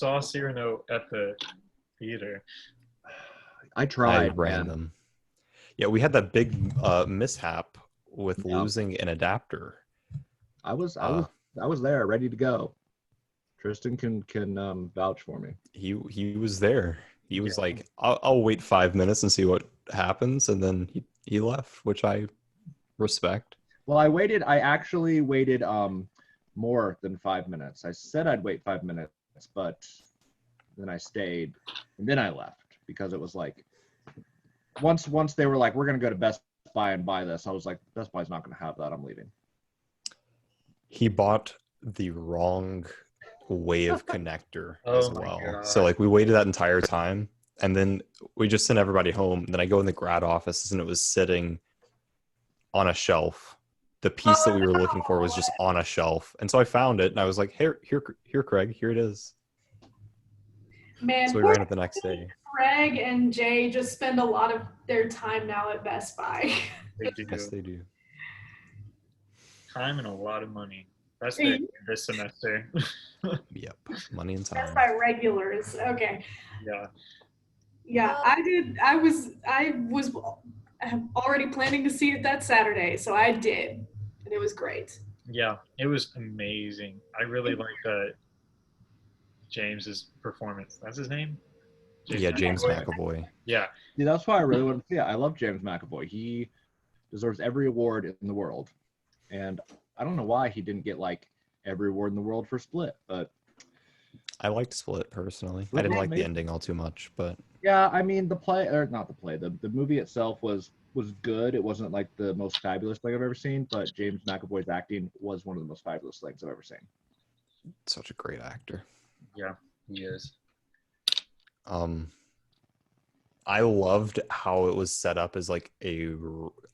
saw Cyrano at the theater. I I tried, ran man. them. Yeah, we had that big mishap with Yeah. losing an adapter. I was there, ready to go. Tristan can vouch for me. He was there. He was Yeah. like, I'll wait 5 minutes and see what happens, and then he left, which I respect. Well, I actually waited more than 5 minutes. I said I'd wait 5 minutes, but then I stayed and then I left because it was like once they were like, we're gonna go to Best Buy and buy this, I was like, Best Buy's not gonna have that. I'm leaving. He bought the wrong wave connector Oh as my well. God. So like we waited that entire time, and then we just sent everybody home. Then I go in the grad office, and it was sitting on a shelf. The piece that we were looking for was just on a shelf, and so I found it, and I was like, here, Craig, here it is. Man, So we ran it the next day. Craig and Jay just spend a lot of their time now at Best Buy. They do. Yes, they do. Time and a lot of money. That's their this semester. Yep, money and Best time. Buy regulars. Okay. Yeah. Yeah, I was already planning to see it that Saturday, so I did, and it was great. Yeah, it was amazing. I really liked James's performance. That's his name? James McAvoy. Yeah. See, that's why I really want to see it. I love James McAvoy. He deserves every award in the world. And I don't know why he didn't get like every award in the world for Split, but I liked Split personally. Split I didn't was like the amazing. ending all too much, but yeah, I mean the movie itself was good. It wasn't like the most fabulous thing I've ever seen, but James McAvoy's acting was one of the most fabulous things I've ever seen. such a great actor. Yeah, he is. I loved how it was set up as like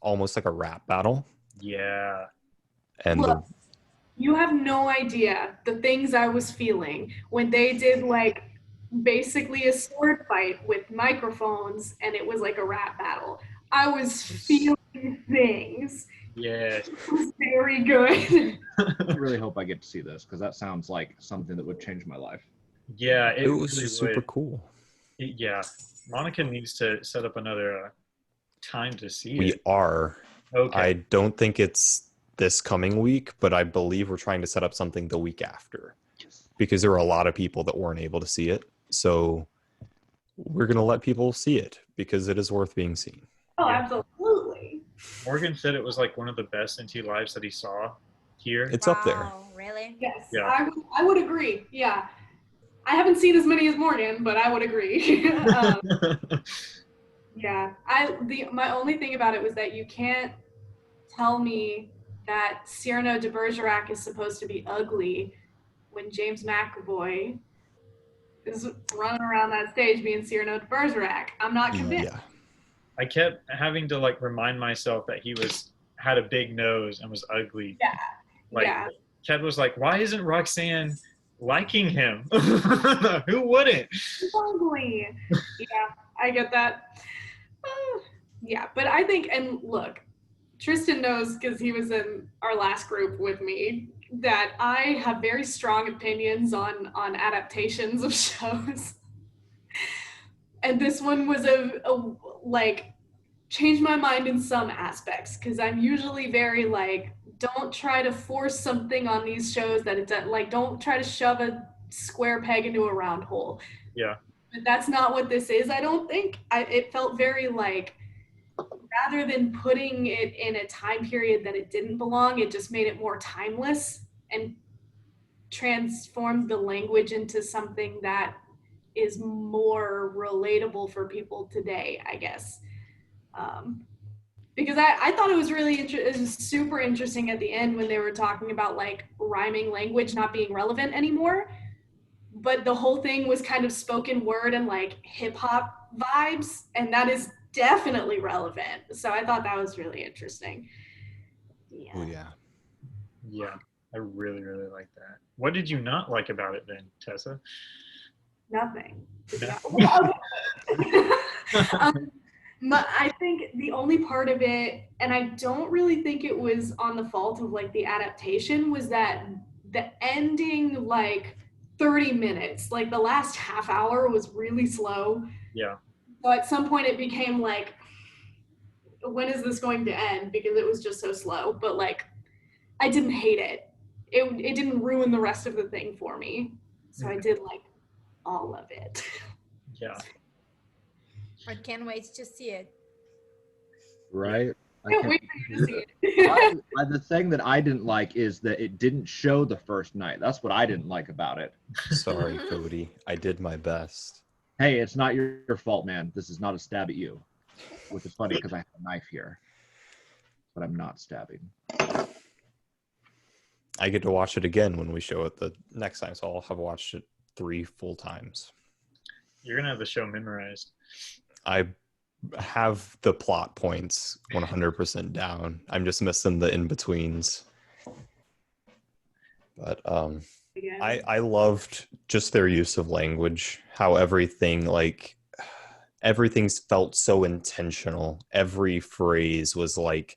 almost like a rap battle, Yeah. and Look, you have no idea the things I was feeling when they did like basically a sword fight with microphones and it was like a rap battle. I was feeling things. Yes. It was very good. I really hope I get to see this because that sounds like something that would change my life. Yeah, it was really just super would. cool. Yeah. Monica needs to set up another time to see We it. are. Okay. I don't think it's this coming week, but I believe we're trying to set up something the week after because there were a lot of people that weren't able to see it. So we're going to let people see it because it is worth being seen. Oh, Yeah. absolutely. Morgan said it was like one of the best NT lives that he saw here. It's up there. Wow, really? Yes, Yeah. I would agree. Yeah. I haven't seen as many as Morgan, but I would agree. Yeah. My only thing about it was that you can't tell me that Cyrano de Bergerac is supposed to be ugly when James McAvoy is running around that stage being Cyrano de Bergerac. I'm not convinced. Yeah. I kept having to like remind myself that he had a big nose and was ugly. Yeah. Like Yeah. Ted was like, why isn't Roxanne liking him? Who wouldn't? He's ugly. Yeah, I get that. Yeah, but I think, and look, Tristan knows because he was in our last group with me that I have very strong opinions on adaptations of shows. And this one was like changed my mind in some aspects because I'm usually very like, don't try to force something on these shows that it doesn't, like, don't try to shove a square peg into a round hole. Yeah. But that's not what this is, I don't think. It felt very like, rather than putting it in a time period that it didn't belong, it just made it more timeless and transformed the language into something that is more relatable for people today, I guess. Because I thought it was really it was super interesting at the end when they were talking about like rhyming language not being relevant anymore. But the whole thing was kind of spoken word and like hip hop vibes, and that is definitely relevant. So I thought that was really interesting. Yeah. Oh, yeah. Yeah. I really, really like that. What did you not like about it then, Tessa? Nothing. No. I think the only part of it, and I don't really think it was on the fault of like the adaptation, was that the ending like 30 minutes. Like the last half hour was really slow. Yeah. So at some point it became like, when is this going to end? Because it was just so slow. But like, I didn't hate it. It didn't ruin the rest of the thing for me. So I did like all of it. Yeah. I can't wait to see it. Right? I Can't can't- wait for you to see it. The thing that I didn't like is that it didn't show the first night. That's what I didn't like about it. Sorry, Cody. I did my best. Hey, it's not your fault, man. This is not a stab at you. Which is funny because I have a knife here. But I'm not stabbing. I get to watch it again when we show it the next time, so I'll have watched it 3 full times. You're gonna have the show memorized. I have the plot points 100% down. I'm just missing the in-betweens. But Again. I loved just their use of language, how everything's felt so intentional. Every phrase was like,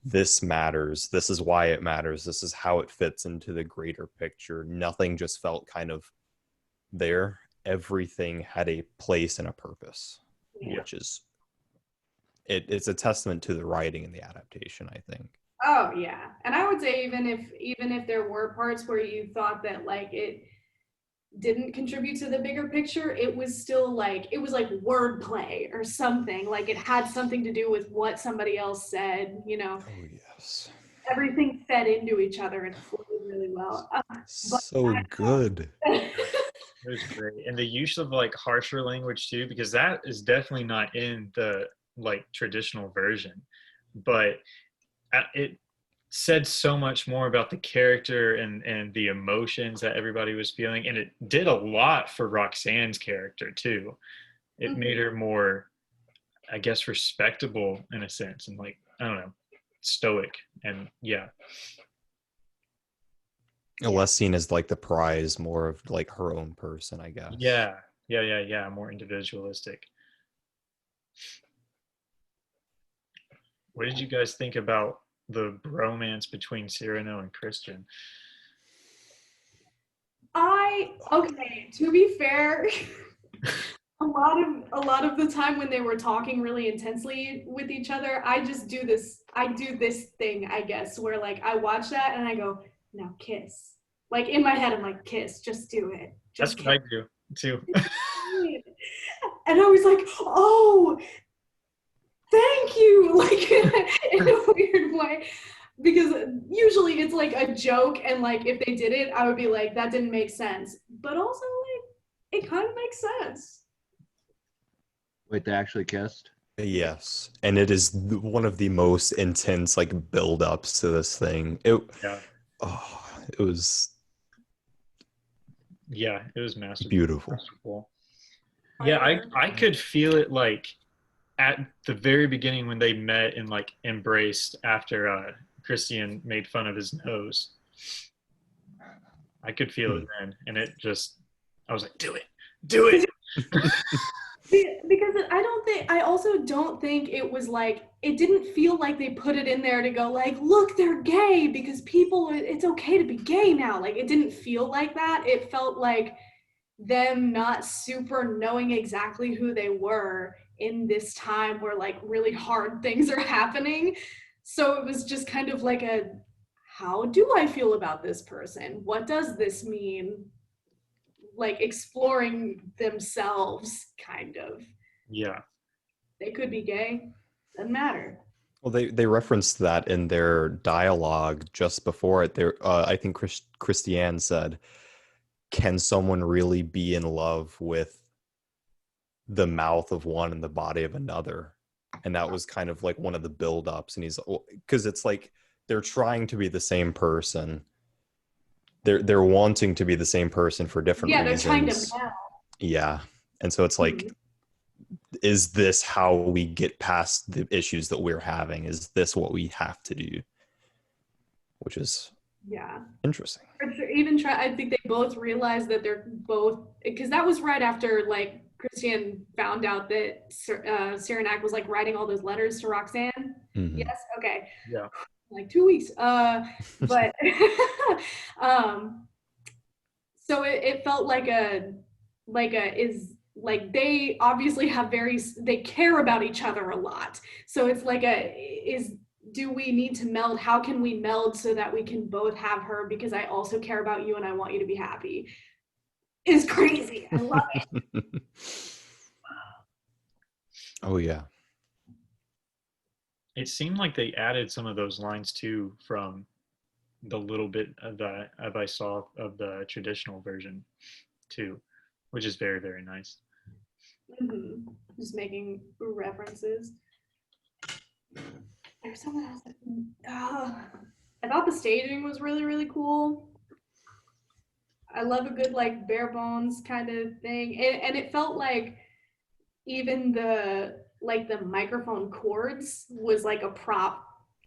this matters, this is why it matters, this is how it fits into the greater picture. Nothing just felt kind of there. Everything had a place and a purpose, Yeah. which is it's a testament to the writing and the adaptation, I think. Oh yeah, and I would say even if there were parts where you thought that like it didn't contribute to the bigger picture, it was still like wordplay or something. Like it had something to do with what somebody else said. You know, Oh yes, everything fed into each other and flowed really well. so good. It was great. And the use of like harsher language too, because that is definitely not in the like traditional version, but it said so much more about the character and the emotions that everybody was feeling. And it did a lot for Roxanne's character too. It made her more, I guess, respectable in a sense, and like, I don't know, stoic. And yeah. Less seen as like the prize, more of like her own person, I guess. Yeah. More individualistic. What did you guys think about the bromance between Cyrano and Christian? Okay, to be fair, a lot of the time when they were talking really intensely with each other, I do this thing, I guess, where like I watch that and I go, now kiss. Like in my head, I'm like, kiss, just do it. That's Just what I do too. And I was like, oh, thank you, like in a weird way. Because usually it's like a joke, and like if they did it, I would be like, that didn't make sense. But also like it kind of makes sense. Wait, they actually kissed? Yes, and it is one of the most intense like build-ups to this thing. It was Yeah, it was masterful. beautiful. Yeah, I could feel it like at the very beginning when they met and like embraced after Christian made fun of his nose. I could feel it then, and I was like, do it. Because I also don't think it was like, it didn't feel like they put it in there to go like, look, they're gay because it's okay to be gay now. Like it didn't feel like that. It felt like them not super knowing exactly who they were in this time where like really hard things are happening. So it was just kind of like how do I feel about this person? What does this mean? Like exploring themselves, kind of. Yeah. They could be gay, doesn't matter. Well, they referenced that in their dialogue just before it. I think Christiane said, "Can someone really be in love with the mouth of one and the body of another?" And that was kind of like one of the build-ups. And he's, because it's like they're trying to be the same person. They're wanting to be the same person for different reasons. They're trying to match. Yeah, and so it's like, is this how we get past the issues that we're having? Is this what we have to do? Which is interesting. I think they both realized that they're both, because that was right after like Christian found out that Cyranak was like writing all those letters to Roxanne. Mm-hmm. Yes, okay. Yeah. Like 2 weeks. But So it felt like they obviously have they care about each other a lot. So it's like do we need to meld? How can we meld so that we can both have her because I also care about you and I want you to be happy? Is crazy. I love it. Oh yeah. It seemed like they added some of those lines too from the little bit of that I saw of the traditional version too, which is very, very nice. Mm-hmm. Just making references. There's something else. I thought the staging was really, really cool. I love a good like bare bones kind of thing, and it felt like even the microphone cords was like a prop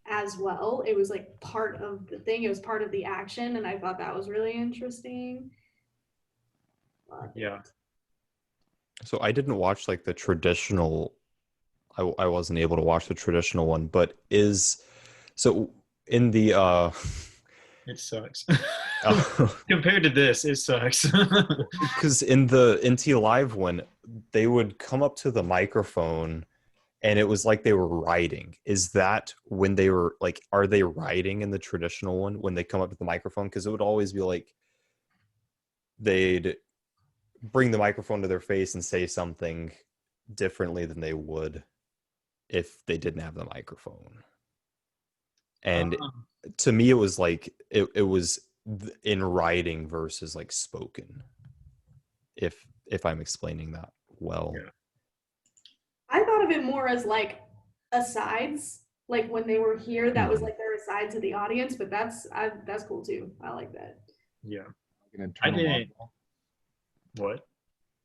as well. It was like part of the thing. It was part of the action, and I thought that was really interesting. Yeah. So I didn't watch like the traditional. I wasn't able to watch the traditional one, but so in the It sucks. Compared to this, it sucks. because in the NT Live one, they would come up to the microphone and it was like they were writing. Is that when they were like, are they writing in the traditional one when they come up to the microphone? Because it would always be like they'd bring the microphone to their face and say something differently than they would if they didn't have the microphone. And to me, it was like it was in writing versus like spoken. If I'm explaining that well. Yeah. I thought of it more as like asides, like when they were here, that was like their aside to the audience. But that's cool too. I like that. Yeah. Like an I internal didn't. monologue, What?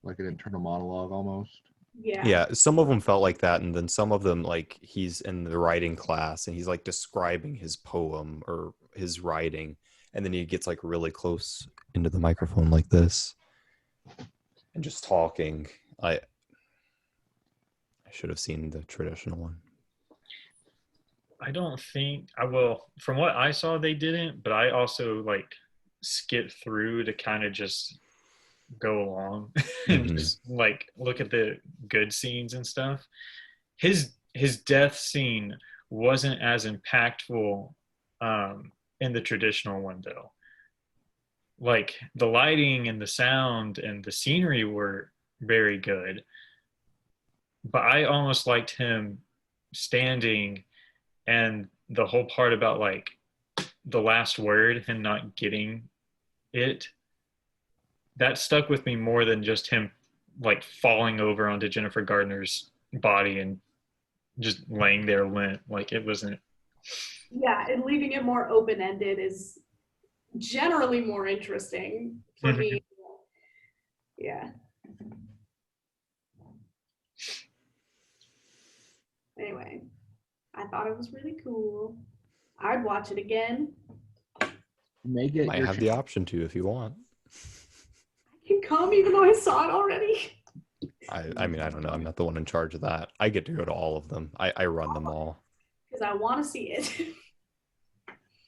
like an internal monologue almost. Yeah. Yeah, some of them felt like that, and then some of them like he's in the writing class and he's like describing his poem or his writing, and then he gets like really close into the microphone like this and just talking. I should have seen the traditional one. I don't think I will. From what I saw, they didn't. But I also like skipped through to kind of just go along and just like look at the good scenes and stuff. His death scene wasn't as impactful in the traditional one though. Like the lighting and the sound and the scenery were very good, but I almost liked him standing, and the whole part about like the last word, him not getting it, that stuck with me more than just him like falling over onto Jennifer Gardner's body and just laying there limp. Like it wasn't. Yeah, and leaving it more open-ended is generally more interesting for me. Yeah. Anyway, I thought it was really cool. I'd watch it again. You may get Might your have the option to if you want. I can come even though I saw it already. I mean, I don't know. I'm not the one in charge of that. I get to go to all of them. I run them all. Because I want to see it.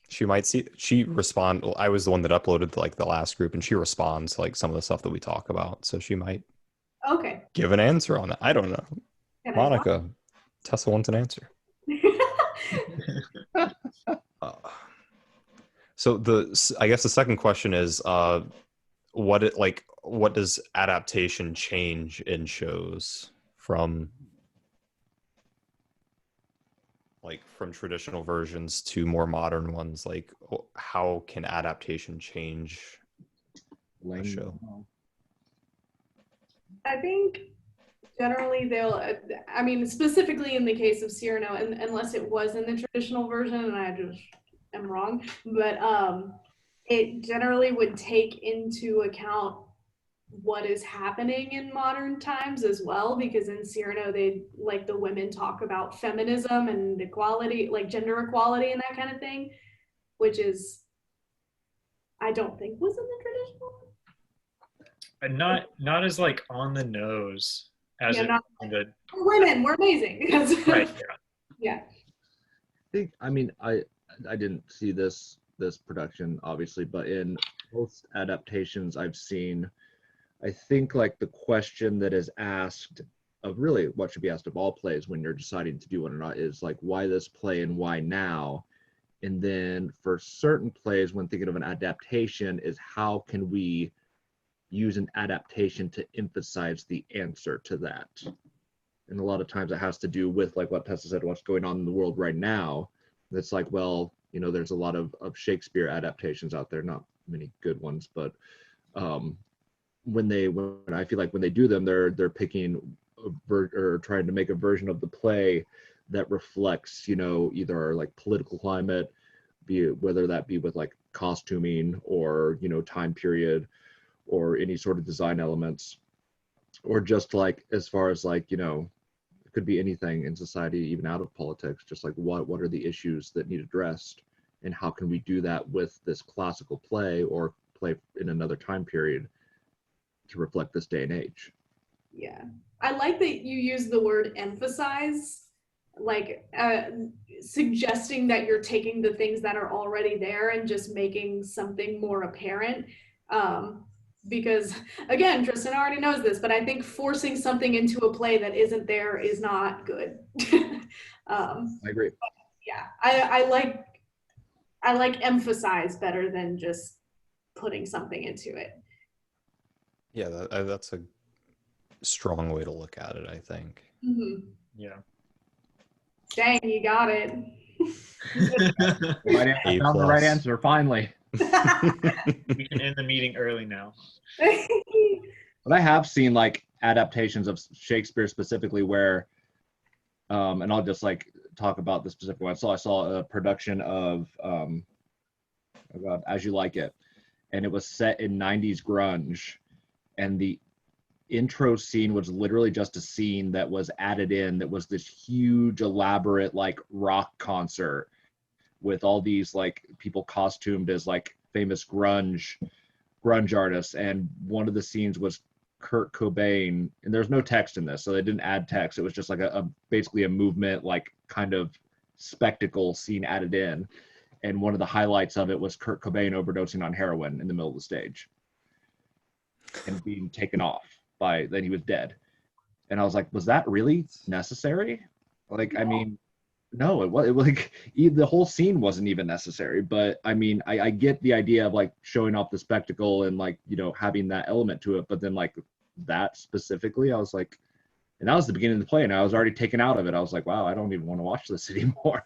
She respond. I was the one that uploaded like the last group, and she responds to, like some of the stuff that we talk about. So she might Okay. give an answer on that. I don't know. Can Monica, Tessa wants an answer. So I guess the second question is, what does adaptation change in shows from traditional versions to more modern ones? Like, how can adaptation change a show? I think generally I mean, specifically in the case of Cyrano, and unless it was in the traditional version and I just am wrong, but it generally would take into account what is happening in modern times as well, because in Cyrano they like the women talk about feminism and equality, like gender equality and that kind of thing, which is I don't think was in the traditional one. And not as like on the nose as it in the women. We're amazing. right. Yeah. I mean, I didn't see this production obviously, but in most adaptations I've seen, I think like the question that is asked of really what should be asked of all plays when you're deciding to do one or not is like, why this play and why now? And then for certain plays, when thinking of an adaptation, is how can we use an adaptation to emphasize the answer to that? And a lot of times it has to do with like what Tessa said, what's going on in the world right now. It's like, well, you know, there's a lot of Shakespeare adaptations out there, not many good ones, but when I feel like when they do them, they're picking or trying to make a version of the play that reflects, you know, either like political climate, be it whether that be with like costuming or, you know, time period or any sort of design elements, or just like as far as like, you know, it could be anything in society, even out of politics, just like what are the issues that need addressed, and how can we do that with this classical play or play in another time period to reflect this day and age. Yeah. I like that you use the word emphasize, like suggesting that you're taking the things that are already there and just making something more apparent. Because again, Tristan already knows this, but I think forcing something into a play that isn't there is not good. I agree. Yeah, I like emphasize better than just putting something into it. Yeah, that's a strong way to look at it, I think. Mm-hmm. Yeah. Dang, you got it. I found the right answer finally. We can end the meeting early now. But I have seen like adaptations of Shakespeare specifically where, and I'll just like talk about the specific one. So I saw a production of As You Like It, and it was set in 90s grunge, and the intro scene was literally just a scene that was added in that was this huge elaborate like rock concert with all these like people costumed as like famous grunge artists, and one of the scenes was Kurt Cobain, and there's no text in this, so they didn't add text. It was just like a basically a movement like kind of spectacle scene added in, and one of the highlights of it was Kurt Cobain overdosing on heroin in the middle of the stage and being taken off by then he was dead. And I was like, was that really necessary? Like, I mean, no, it was like the whole scene wasn't even necessary. But I mean, I get the idea of like showing off the spectacle and like, you know, having that element to it. But then like that specifically, I was like, and that was the beginning of the play, and I was already taken out of it. I was like, wow, I don't even want to watch this anymore.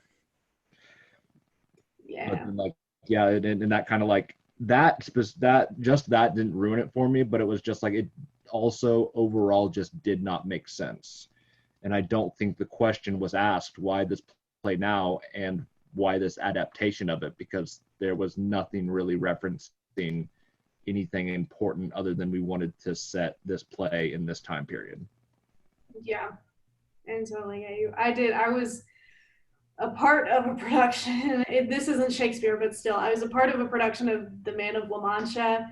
Yeah. But then, like, yeah, and that kind of like that didn't ruin it for me, but it was just like it also overall just did not make sense. And I don't think the question was asked why this play now and why this adaptation of it, because there was nothing really referencing anything important other than we wanted to set this play in this time period. Yeah, and totally get you. I was a part of a production. This isn't Shakespeare, but still, I was a part of a production of The Man of La Mancha,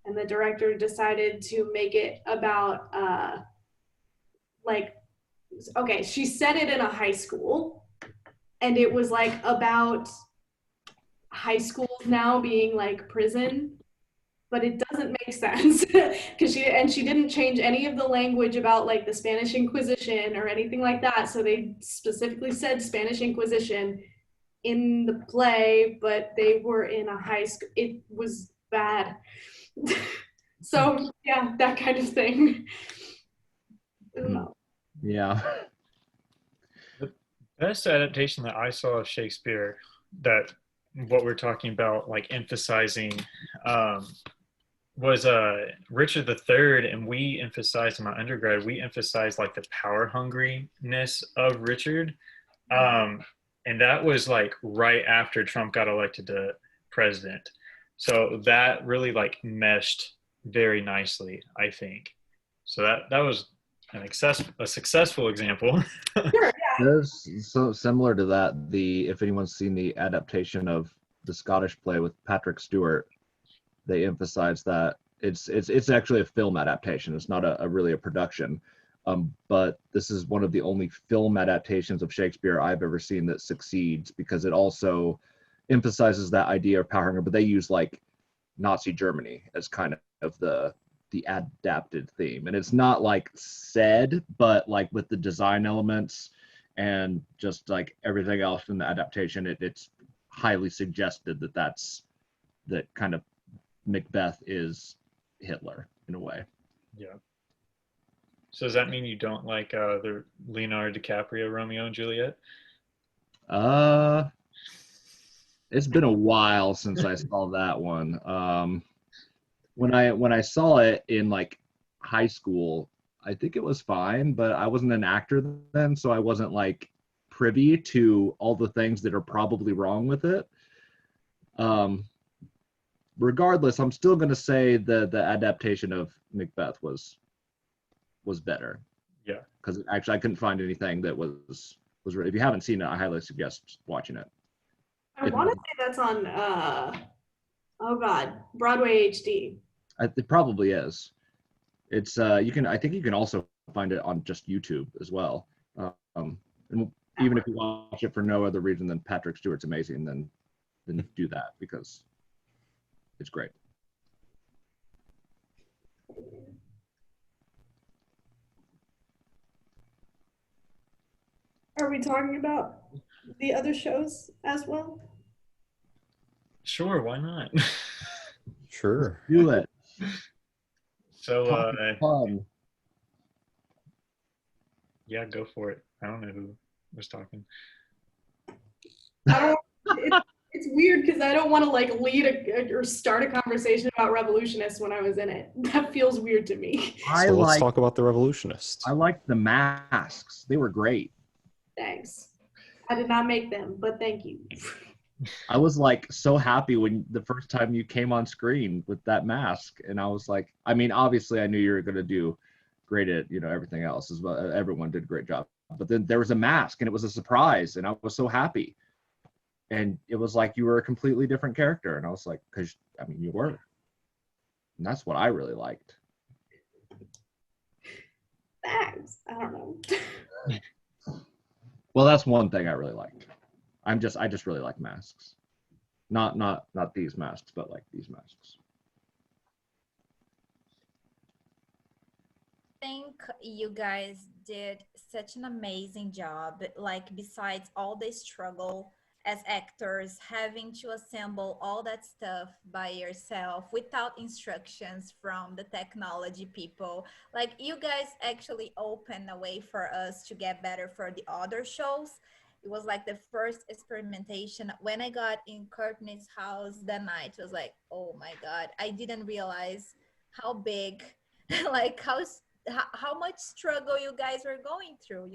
and the director decided to make it about okay, she set it in a high school, and it was like about high schools now being like prison, but it doesn't make sense because she didn't change any of the language about like the Spanish Inquisition or anything like that. So they specifically said Spanish Inquisition in the play, but they were in a high school. It was bad. So yeah, that kind of thing. I don't know. Yeah. The best adaptation that I saw of Shakespeare, that what we're talking about, like emphasizing, was Richard III, and we emphasized in my undergrad, we emphasized like the power hungriness of Richard, and that was like right after Trump got elected to president. So that really like meshed very nicely, I think. So that was a successful example. Sure, There's so similar to that, if anyone's seen the adaptation of the Scottish play with Patrick Stewart, they emphasize that it's actually a film adaptation. It's not a really a production, but this is one of the only film adaptations of Shakespeare I've ever seen that succeeds, because it also emphasizes that idea of power hunger, but they use like Nazi Germany as kind of the adapted theme. And it's not like said, but like with the design elements and just like everything else in the adaptation, it's highly suggested that kind of Macbeth is Hitler in a way. Yeah. So does that mean you don't like the Leonardo DiCaprio Romeo and Juliet? It's been a while since I saw that one. When I saw it in like high school, I think it was fine, but I wasn't an actor then, so I wasn't like privy to all the things that are probably wrong with it. Regardless, I'm still going to say the adaptation of Macbeth was better. Yeah. Because actually, I couldn't find anything that was really. If you haven't seen it, I highly suggest watching it. I want to say that's on, Broadway HD. It probably is. It's I think you can also find it on just YouTube as well. And even if you watch it for no other reason than Patrick Stewart's amazing, then do that because it's great. Are we talking about the other shows as well? Sure, why not? Sure. Do it. So Fun. yeah, go for it. I don't know who was talking. It's weird because I don't want to like lead or start a conversation about Revolutionists when I was in it. That feels weird to me. So let's talk about the Revolutionists. I liked the masks. They were great. Thanks. I did not make them, but thank you. I was like so happy when the first time you came on screen with that mask, and I was like, I mean, obviously I knew you were gonna do great at everything else as well. Everyone did a great job, but then there was a mask, and it was a surprise, and I was so happy. And it was like you were a completely different character, and I was like, because I mean, you were, and that's what I really liked. Thanks. I don't know. Well, that's one thing I really liked. I just really like masks. Not these masks, but like these masks. I think you guys did such an amazing job. Like, besides all the struggle as actors, having to assemble all that stuff by yourself without instructions from the technology people, like, you guys actually opened a way for us to get better for the other shows. It was like the first experimentation. When I got in Courtney's house that night, it was like, oh my God, I didn't realize how big, like how much struggle you guys were going through,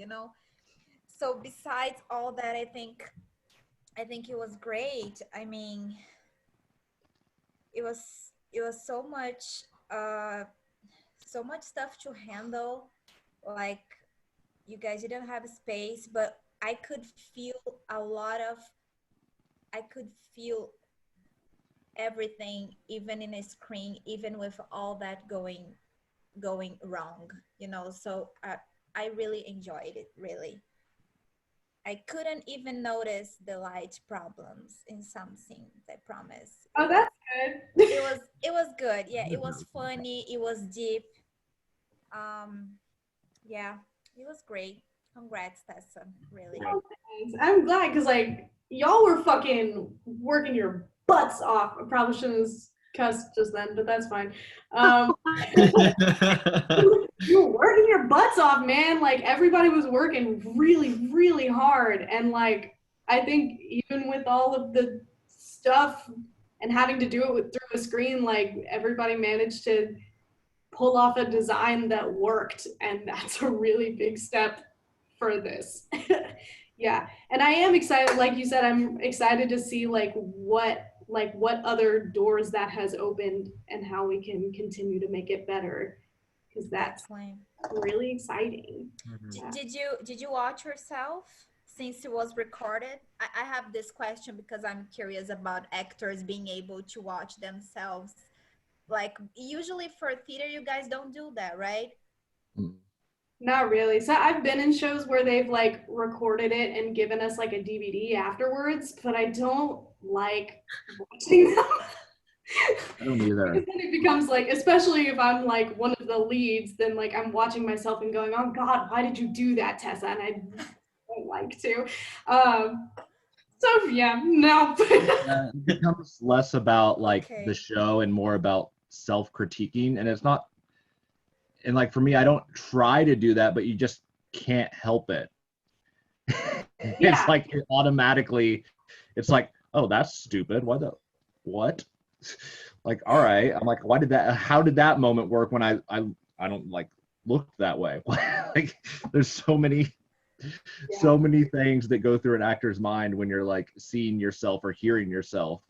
So besides all that, I think it was great. I mean, it was so much stuff to handle. Like, you guys didn't have space, but I could feel everything, even in a screen, even with all that going wrong, so I really enjoyed it, really. I couldn't even notice the light problems in some scenes, I promise. Oh, that's good. It was good. Yeah, it was funny. It was deep. Yeah, it was great. Congrats, Tessa. Really. Oh, thanks. I'm glad because like y'all were fucking working your butts off. I probably shouldn't have cussed just then, but that's fine. You were working your butts off, man. Like, everybody was working really, really hard. And like, I think even with all of the stuff and having to do it through a screen, like, everybody managed to pull off a design that worked. And that's a really big step for this. Yeah. And I am excited. Like you said, I'm excited to see what other doors that has opened and how we can continue to make it better. Because that's really exciting. Mm-hmm. Did you watch yourself since it was recorded? I have this question because I'm curious about actors being able to watch themselves. Like, usually for theater, you guys don't do that, right? Not really. So I've been in shows where they've like recorded it and given us like a DVD afterwards, but I don't like watching them. I don't either. Because then it becomes like, especially if I'm like one of the leads, then like I'm watching myself and going, oh God, why did you do that, Tessa? And I don't like to. So yeah, no. It becomes less about like Okay. the show and more about self-critiquing, and it's not. And like for me, I don't try to do that, but you just can't help it. Yeah. It's like it automatically, it's like, oh, that's stupid. What? Like, all right. I'm like, how did that moment work when I don't like look that way? Like, there's so many things that go through an actor's mind when you're like seeing yourself or hearing yourself,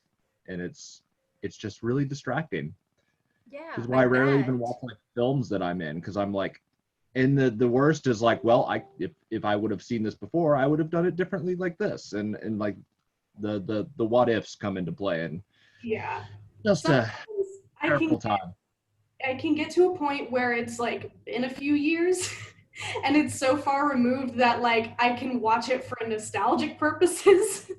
and it's just really distracting. Yeah. Which is why I I rarely bet. even watch like films that I'm in, because I'm like, and the worst is like, well, if I would have seen this before, I would have done it differently like this, and like the what ifs come into play, and Yeah. just a Sometimes careful time. I can get to a point where it's like in a few years and it's so far removed that like I can watch it for nostalgic purposes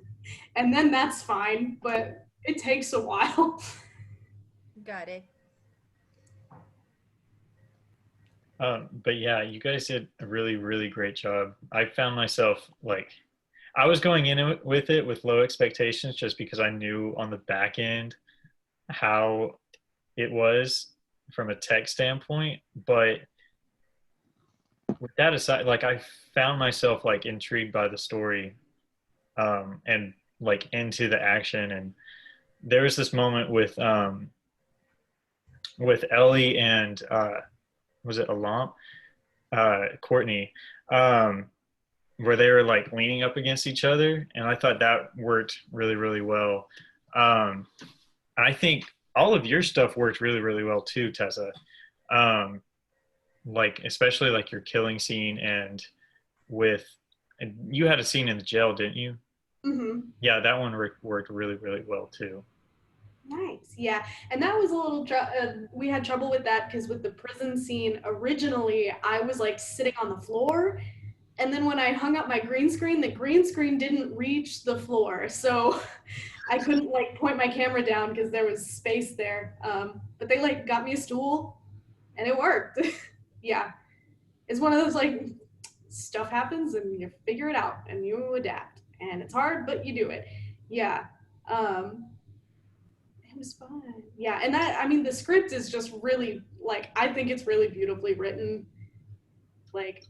and then that's fine, but it takes a while. Got it. But yeah, you guys did a really, really great job. I found myself like, I was going in with it with low expectations just because I knew on the back end how it was from a tech standpoint. But with that aside, like I found myself like intrigued by the story, and like into the action. And there was this moment with Ellie and was it Alam? Courtney, where they were like leaning up against each other, and I thought that worked really, really well. I think all of your stuff worked really, really well too, Tessa. Um, like especially like your killing scene and with and you had a scene in the jail, didn't you? Hmm. Yeah, that one worked really, really well too. Nice. Yeah. And that was a little, we had trouble with that because with the prison scene, originally I was like sitting on the floor. And then when I hung up my green screen, the green screen didn't reach the floor. So I couldn't like point my camera down because there was space there. But they like got me a stool and it worked. Yeah. It's one of those like stuff happens and you figure it out and you adapt. And it's hard, but you do it. Yeah. It was fun. Yeah. And that, I mean, the script is just really like, I think it's really beautifully written. Like,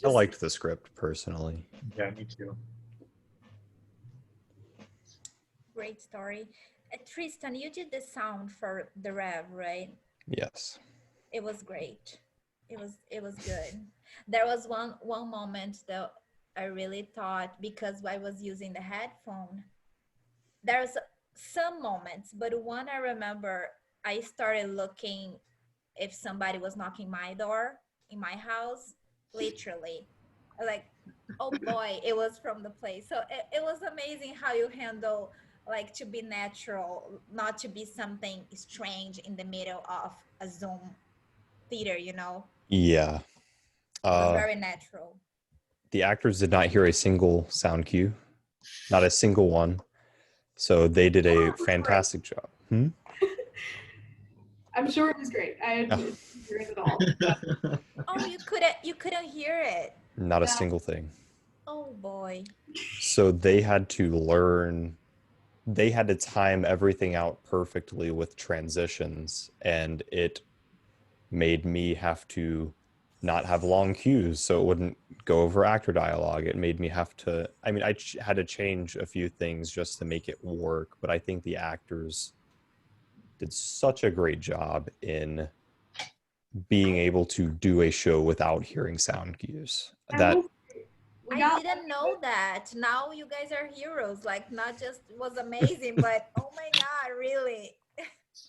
I liked the script personally. Yeah, me too. Great story. Tristan, you did the sound for the Rev, right? Yes. It was great. It was good. There was one moment that I really thought, because I was using the headphone. There's some moments, but one I remember, I started looking if somebody was knocking my door in my house, literally. Like, oh boy, it was from the place. So it was amazing how you handle like to be natural, not to be something strange in the middle of a Zoom theater, you know? Yeah. It was very natural. The actors did not hear a single sound cue, not a single one. So they did a fantastic job. I'm sure it was great. I didn't hear it at all. Oh, you couldn't hear it. Not a Yeah. single thing. Oh boy. So they had to time everything out perfectly with transitions, and it made me have to not have long cues so it wouldn't go over actor dialogue. It made me have to, I mean, had to change a few things just to make it work, but I think the actors did such a great job in being able to do a show without hearing sound cues. That I didn't know that. Now you guys are heroes. Like, not just was amazing, but oh my God, really?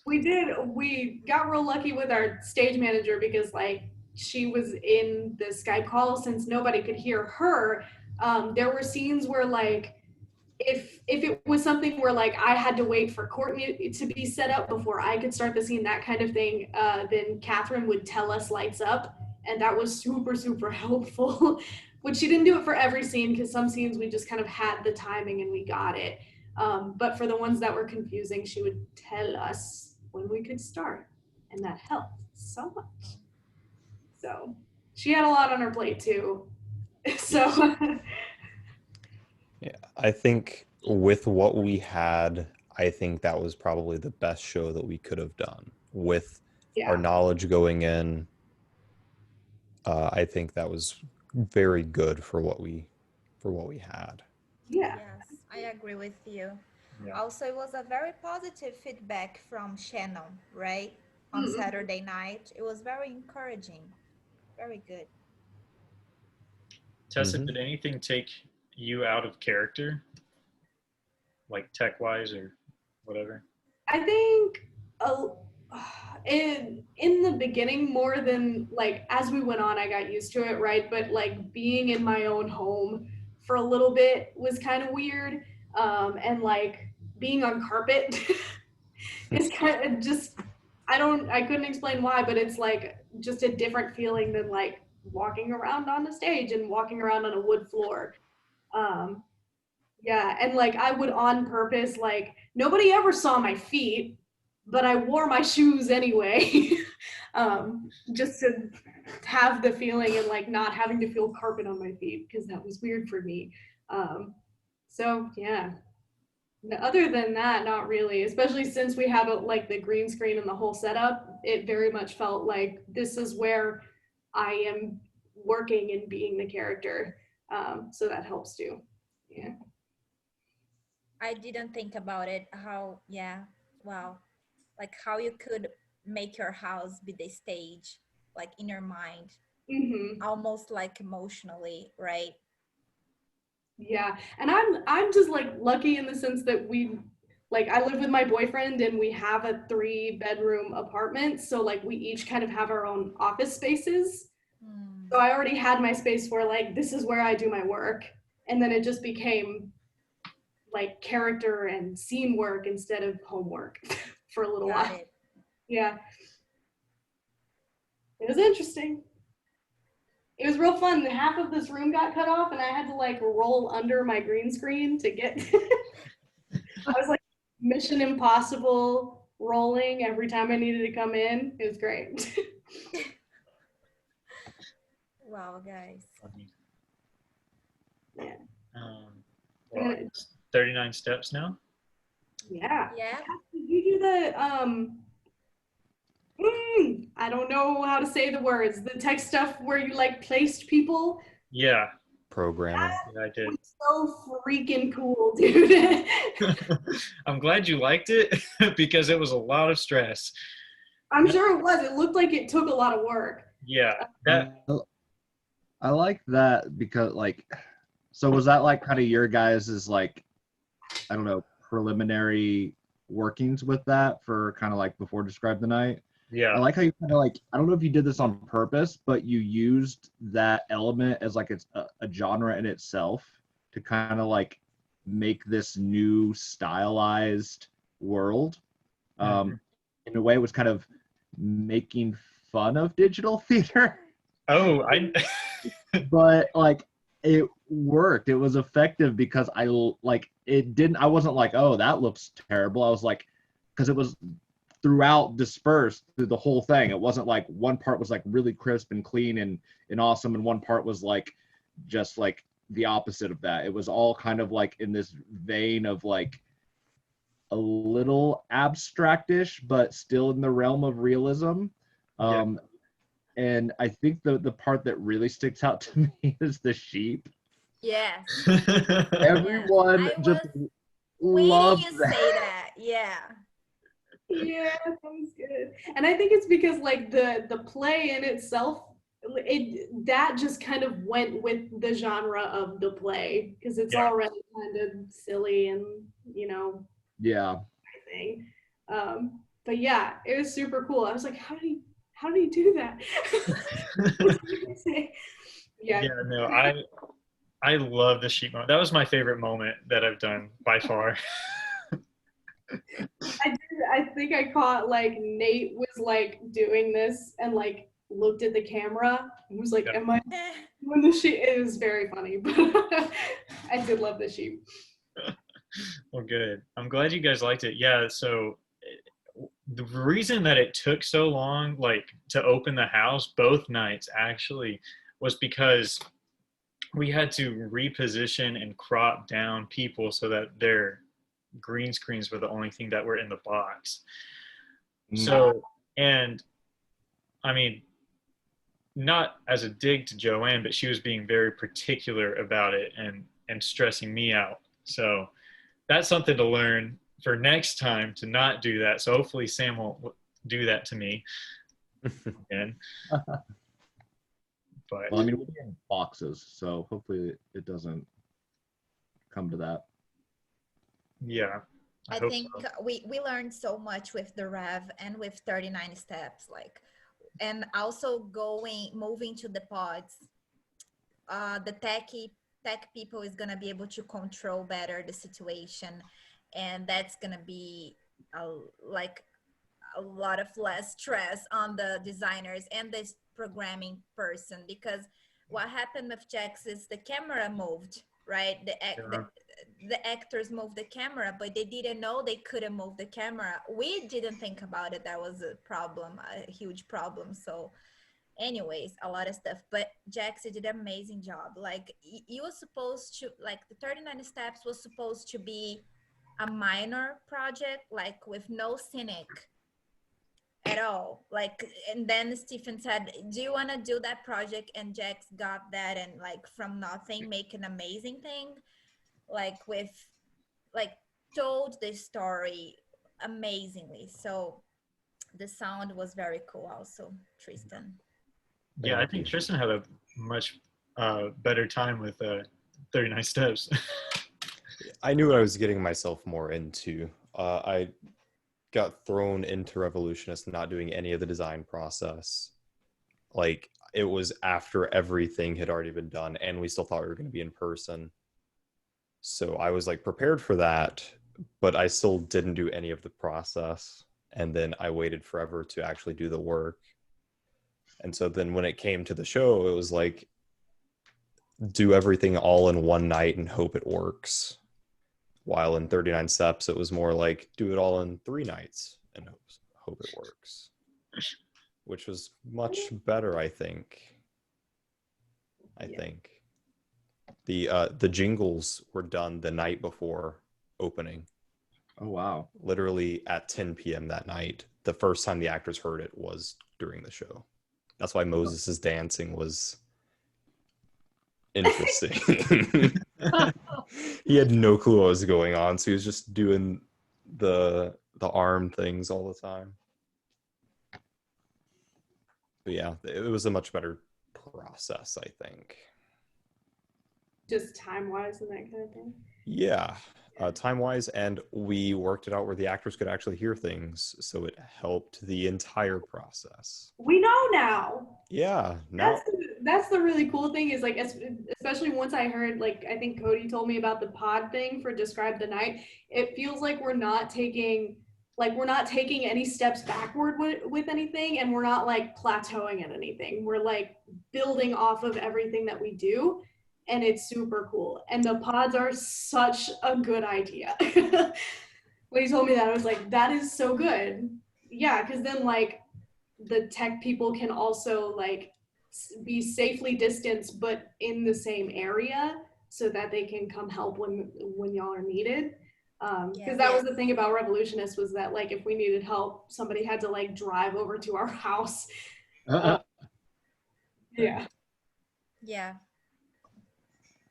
We got real lucky with our stage manager because like she was in the Skype call since nobody could hear her. There were scenes where like if it was something where like I had to wait for Courtney to be set up before I could start the scene, that kind of thing, then Catherine would tell us lights up, and that was super, super helpful. Which she didn't do it for every scene because some scenes we just kind of had the timing and we got it. But for the ones that were confusing, she would tell us when we could start, and that helped so much. So she had a lot on her plate too. So Yeah, I think with what we had, I think that was probably the best show that we could have done with our yeah, knowledge going in. I think that was very good for what we had. yeah. Yes, I agree with you. Yeah. Also, it was a very positive feedback from Shannon, right? On Mm-mm. Saturday night. It was very encouraging. Very good. Tessa, Mhm. did anything take you out of character, like tech wise or whatever? I think in the beginning more than like as we went on, I got used to it, right? But like being in my own home for a little bit was kind of weird, and like being on carpet is kind of just I couldn't explain why, but it's like just a different feeling than like walking around on a stage and walking around on a wood floor. Um, yeah, and like I would on purpose, like nobody ever saw my feet, but I wore my shoes anyway, just to have the feeling and like not having to feel carpet on my feet because that was weird for me. Um, so yeah, other than that, not really. Especially since we have like the green screen and the whole setup, it very much felt like this is where I am working and being the character. So that helps too. Yeah. I didn't think about it. How, yeah, wow. Like how you could make your house be the stage, like in your mind, Hmm. almost like emotionally, right? Yeah, and I'm just like lucky in the sense that we like I live with my boyfriend and we have a 3-bedroom apartment, so like we each kind of have our own office spaces. Hmm. So I already had my space where like this is where I do my work, and then it just became like character and scene work instead of homework for a little Got while. it. Yeah, it was interesting. It was real fun. Half of this room got cut off, and I had to like roll under my green screen to get. I was like Mission Impossible rolling every time I needed to come in. It was great. Wow, guys. Funny. Yeah. Well, it's 39 steps now. Yeah. Yeah. Did you do the I don't know how to say the words. The tech stuff where you like placed people. Yeah, Programming. yeah, I did. Was so freaking cool, dude. I'm glad you liked it because it was a lot of stress. I'm sure it was. It looked like it took a lot of work. Yeah, that I like that because like, so was that like kind of your guys' like, I don't know, preliminary workings with that for kind of like before Describe the Night? yeah, I like how you kind of like, I don't know if you did this on purpose, but you used that element as like it's a genre in itself to kind of like make this new stylized world. In a way, it was kind of making fun of digital theater, Oh, I but like it worked. It was effective because like it didn't. I wasn't like, oh, that looks terrible. I was like, because it was throughout dispersed through the whole thing. It wasn't like one part was like really crisp and clean and awesome, and one part was like just like the opposite of that. It was all kind of like in this vein of like a little abstractish, but still in the realm of realism. Um, and I think the part that really sticks out to me is the sheep. Yes. Everyone I just was waiting loves you that. say that. Yeah. Yeah, that was good. And I think it's because like the play in itself, that just kind of went with the genre of the play because it's Yeah. already kind of silly and you know Yeah. everything. But yeah, it was super cool. I was like, how did he do that? Yeah. yeah, no, I love the sheep moment. That was my favorite moment that I've done by far. I think I caught like Nate was like doing this and like looked at the camera and was like, Yeah. am I doing the sheep? It was very funny, but I did love the sheep. Well, good. I'm glad you guys liked it. Yeah, so the reason that it took so long, like to open the house both nights actually, was because we had to reposition and crop down people so that their green screens were the only thing that were in the box. So, and I mean, not as a dig to Joanne, but she was being very particular about it and stressing me out. So that's something to learn for next time to not do that. So hopefully Sam won't do that to me again. But Well, I mean, we're in boxes, so hopefully it doesn't come to that. yeah, I I hope think so. we learned so much with the Rev and with 39 steps, like, and also moving to the pods. The tech people is gonna be able to control better the situation, and that's gonna be like a lot of less stress on the designers and this programming person, because what happened with Jax is the camera moved, right? Yeah. The actors moved the camera, but they didn't know they couldn't move the camera. We didn't think about it. That was a problem, a huge problem. So anyways, a lot of stuff, but Jax did an amazing job. Like you was supposed to, like, the 39 steps was supposed to be a minor project, like with no scenic at all. Like, and then Stephen said, do you want to do that project? And Jax got that, and like from nothing make an amazing thing, like with, like, told the story amazingly. So the sound was very cool also, Tristan. Yeah, I Thank think you. Tristan had a much better time with 39 steps. I knew what I was getting myself more into. I got thrown into Revolutionist not doing any of the design process. Like, it was after everything had already been done, and we still thought we were going to be in person. So I was like prepared for that, but I still didn't do any of the process. And then I waited forever to actually do the work. And so then when it came to the show, it was like, do everything all in one night and hope it works. While in 39 steps, it was more like, do it all in 3 nights and hope it works, which was much better, I think. I think the jingles were done the night before opening, Oh wow. literally at 10 p.m. that night. The first time the actors heard it was during the show. That's why Moses's dancing was interesting. He had no clue what was going on, so he was just doing the arm things all the time. But yeah, it was a much better process, I think. Just time wise and that kind of thing. Yeah, time-wise, and we worked it out where the actors could actually hear things, so it helped the entire process. We know now. Yeah, now That's the really cool thing, is like, especially once I heard, like, I think Cody told me about the pod thing for Describe the Night. It feels like we're not taking any steps backward with anything, and we're not like plateauing at anything. We're like building off of everything that we do, and it's super cool. And the pods are such a good idea. When he told me that, I was like, that is so good. Yeah, because then like the tech people can also like be safely distanced but in the same area, so that they can come help when y'all are needed. Because that was the thing about Revolutionist, was that like if we needed help, somebody had to like drive over to our house. Yeah. Yeah.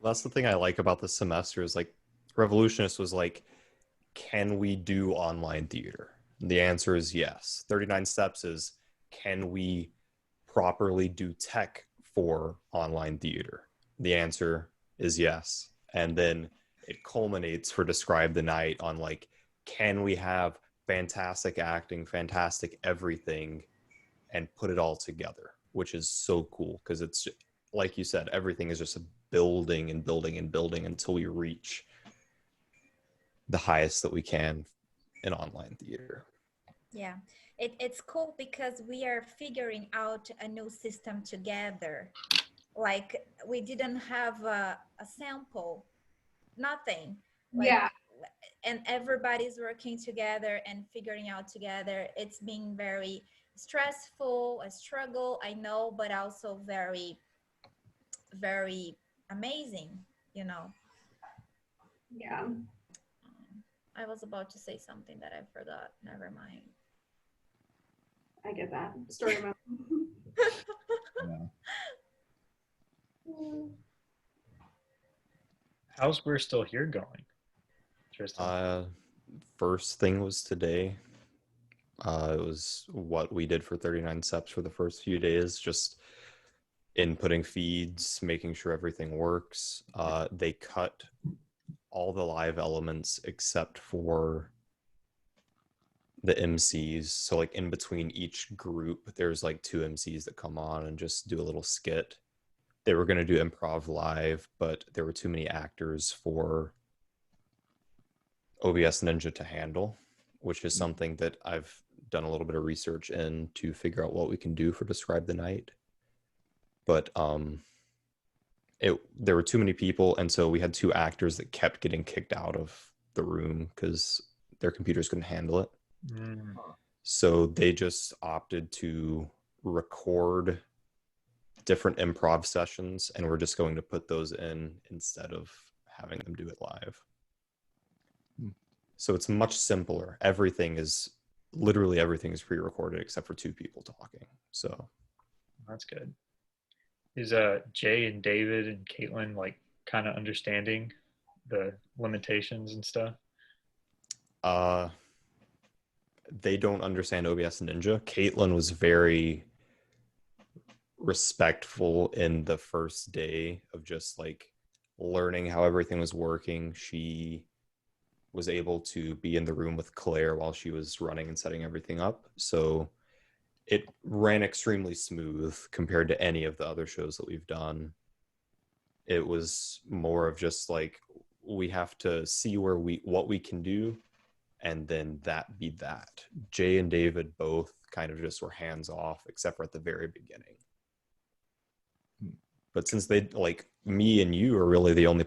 that's the thing I like about the semester is like Revolutionist was like, can we do online theater? The answer is yes. 39 steps is, can we properly do tech for online theater? The answer is yes. And then it culminates for Describe the Night on like, can we have fantastic acting, fantastic everything, and put it all together, which is so cool because it's, like you said, everything is just building and building and building until we reach the highest that we can in online theater. Yeah, it's cool because we are figuring out a new system together. Like, we didn't have a sample, nothing. Like, Yeah. and everybody's working together and figuring out together. It's been very stressful, a struggle, I know, but also very, very amazing, you know. Yeah. I was about to say something that I forgot. Never mind. I get that. Story of my Yeah. How's We're Still Here going, Tristan? First thing was today. It was what we did for 39 steps for the first few days, just inputting feeds, making sure everything works. They cut all the live elements except for the MCs. So like in between each group, there's like 2 MCs that come on and just do a little skit. They were going to do improv live, but there were too many actors for OBS Ninja to handle, which is something that I've done a little bit of research in to figure out what we can do for Describe the Night. But there were too many people, and so we had 2 actors that kept getting kicked out of the room because their computers couldn't handle it. Mm. So they just opted to record different improv sessions, and we're just going to put those in instead of having them do it live. So it's much simpler. Literally everything is pre-recorded except for 2 people talking. So That's good. Is Jay and David and Caitlin like kind of understanding the limitations and stuff? They don't understand OBS Ninja. Caitlin was very respectful in the first day of just like learning how everything was working. She was able to be in the room with Claire while she was running and setting everything up. So it ran extremely smooth compared to any of the other shows that we've done. It was more of just like, we have to see what we can do, and then that be that. Jay and David both kind of just were hands off, except for at the very beginning. But since they, like me and you, are really the only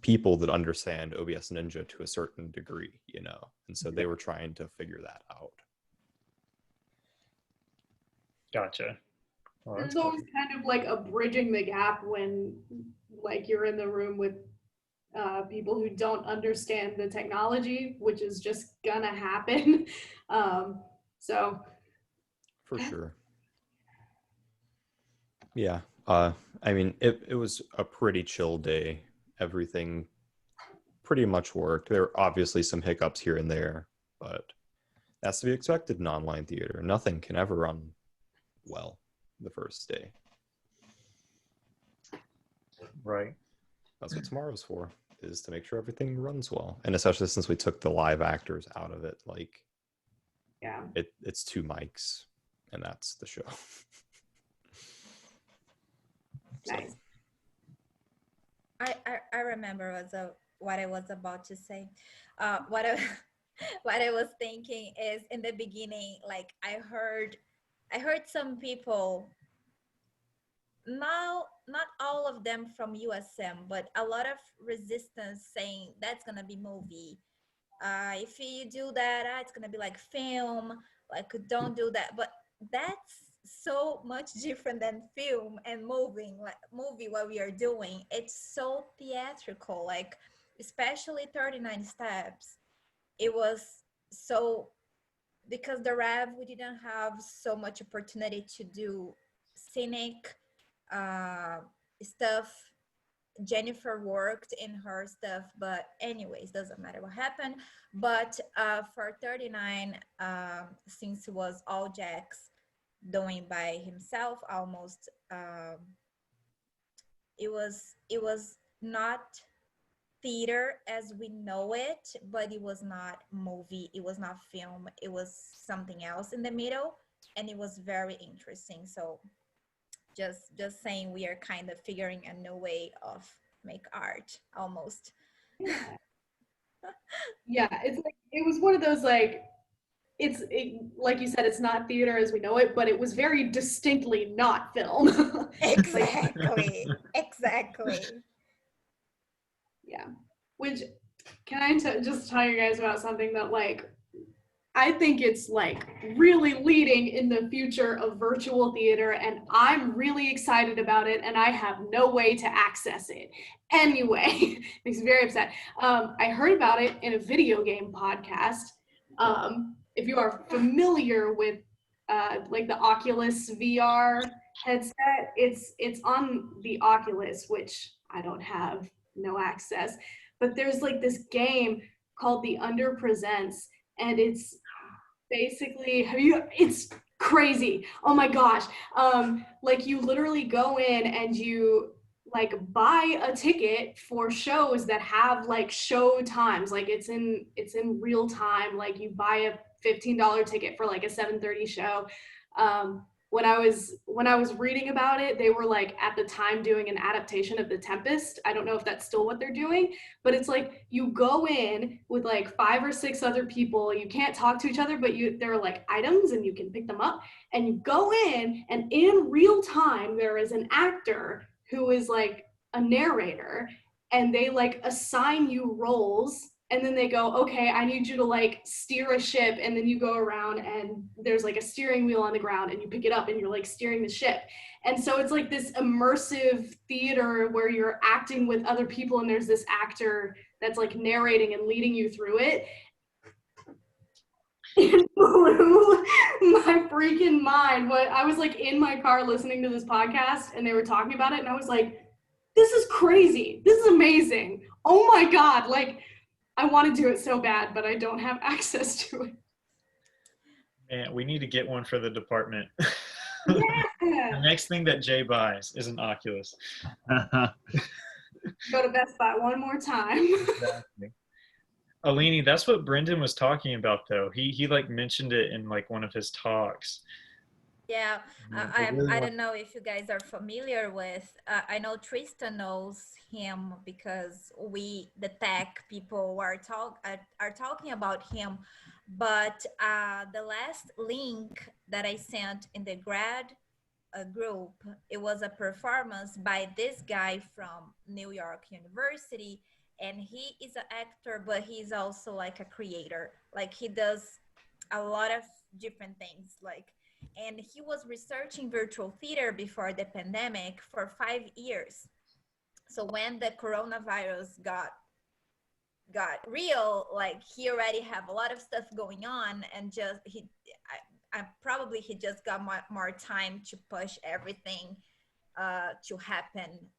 people that understand OBS Ninja to a certain degree, you know, and so they were trying to figure that out. Gotcha. Well, There's that's always kind of like a bridging the gap when like you're in the room with people who don't understand the technology, which is just gonna happen. So For sure. Yeah. I mean, it was a pretty chill day. Everything pretty much worked. There were obviously some hiccups here and there, but that's to be expected in online theater. Nothing can ever run well the first day. right. That's what tomorrow's for, is to make sure everything runs well. And especially since we took the live actors out of it, like yeah. it's 2 mics, and that's the show. Nice. I remember what I was about to say. What I what I was thinking is, in the beginning, like I heard some people, not all of them from USM, but a lot of resistance saying that's gonna be movie. If you do that, it's gonna be like film. Like, don't do that. But that's so much different than film and movie. What we are doing, it's so theatrical. Like, especially 39 Steps. It was so, because the Rev, we didn't have so much opportunity to do scenic stuff. Jennifer worked in her stuff, but anyways, doesn't matter what happened. But for 39, since it was all Jax doing by himself almost, it was not theater as we know it, but it was not movie, it was not film, it was something else in the middle, and it was very interesting. So just saying, we are kind of figuring a new way of make art almost. Yeah, it's like, it was one of those like, like you said, it's not theater as we know it, but it was very distinctly not film. Exactly. Exactly. Yeah, which Can I just tell you guys about something that like I think it's like really leading in the future of virtual theater, and I'm really excited about it, and I have no way to access it. Anyway, makes me very upset. I heard about it in a video game podcast. If you are familiar with like the Oculus VR headset, it's on the Oculus, which I don't have, no access. But there's like this game called The Under Presents, and it's basically it's crazy. Oh my gosh. Like you literally go in and you like buy a ticket for shows that have like show times, like it's in real time. Like you buy a $15 ticket for like a 7:30 show. When I was reading about it, they were like at the time doing an adaptation of The Tempest. I don't know if that's still what they're doing, but it's like you go in with like 5 or 6 other people. You can't talk to each other, but there are like items and you can pick them up. And you go in, and in real time, there is an actor who is like a narrator, and they like assign you roles. And then they go, okay, I need you to like steer a ship. And then you go around and there's like a steering wheel on the ground and you pick it up and you're like steering the ship. And so it's like this immersive theater where you're acting with other people and there's this actor that's like narrating and leading you through it. It blew my freaking mind. I was like in my car listening to this podcast and they were talking about it and I was like, this is crazy. This is amazing. Oh my God. Like, I want to do it so bad, but I don't have access to it. Man, we need to get one for the department. Yeah. The next thing that Jay buys is an Oculus. Go to Best Buy one more time. Exactly. Alini, that's what Brendan was talking about, though. He like mentioned it in like one of his talks. Yeah, I really I want- don't know if you guys are familiar with. I know Tristan knows him because the tech people are talking about him. But the last link that I sent in the grad group, it was a performance by this guy from New York University, and he is an actor, but he's also like a creator. Like he does a lot of different things, like. And he was researching virtual theater before the pandemic for 5 years. So when the coronavirus got real, like he already have a lot of stuff going on, and just he just got more time to push everything to happen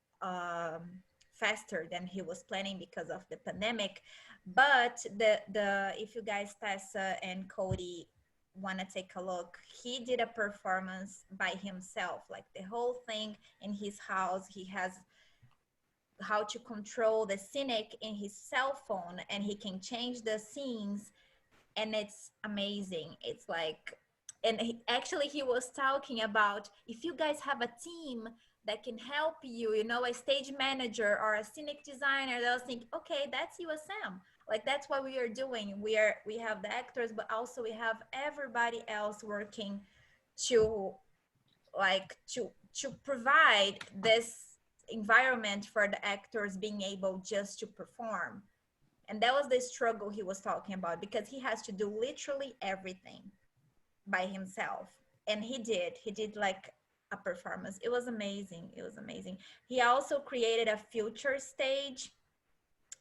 faster than he was planning because of the pandemic. But the if you guys, Tessa and Cody, want to take a look, he did a performance by himself, like the whole thing in his house. He has how to control the scenic in his cell phone, and he can change the scenes, and it's amazing. It's like, and he was talking about, if you guys have a team that can help you, you know, a stage manager or a scenic designer, they'll think, okay, that's USM. Like that's what we are doing. We have the actors, but also we have everybody else working to provide this environment for the actors being able just to perform. And that was the struggle he was talking about, because he has to do literally everything by himself. And he did like a performance. It was amazing. He also created a future stage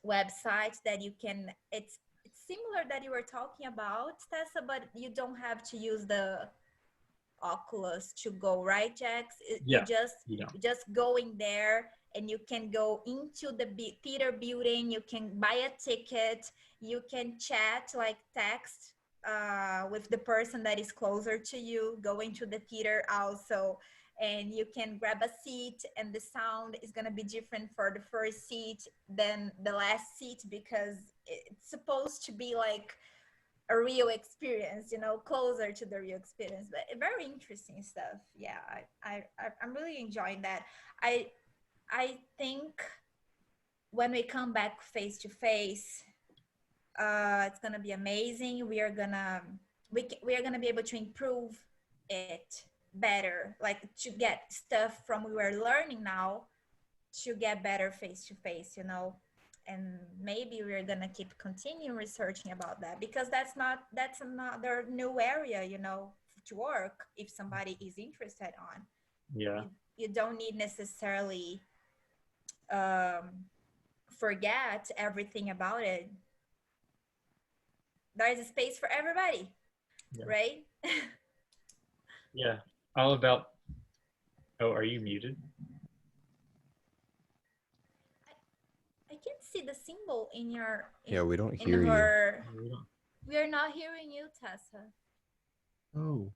website that you can, it's similar that you were talking about, Tessa, but you don't have to use the Oculus to go, right, Jax? Yeah. You just go in there and you can go into the theater building, you can buy a ticket, you can chat, like text with the person that is closer to you, go into the theater also, and you can grab a seat, and the sound is going to be different for the first seat than the last seat, because it's supposed to be like a real experience, you know, closer to the real experience. But very interesting stuff. Yeah, I'm really enjoying that. I think when we come back face to face, it's gonna be amazing. We are gonna be able to improve it better, like to get stuff from we were learning now to get better face to face, you know. and maybe we're gonna keep continue researching about that, because that's another new area, you know, to work if somebody is interested on. Yeah. You don't need necessarily forget everything about it. There is a space for everybody, Yeah. right? Yeah. All about. Oh, are you muted? I can see the symbol in your. Yeah, we don't in hear you. her. We don't- We are not hearing you, Tessa. Oh.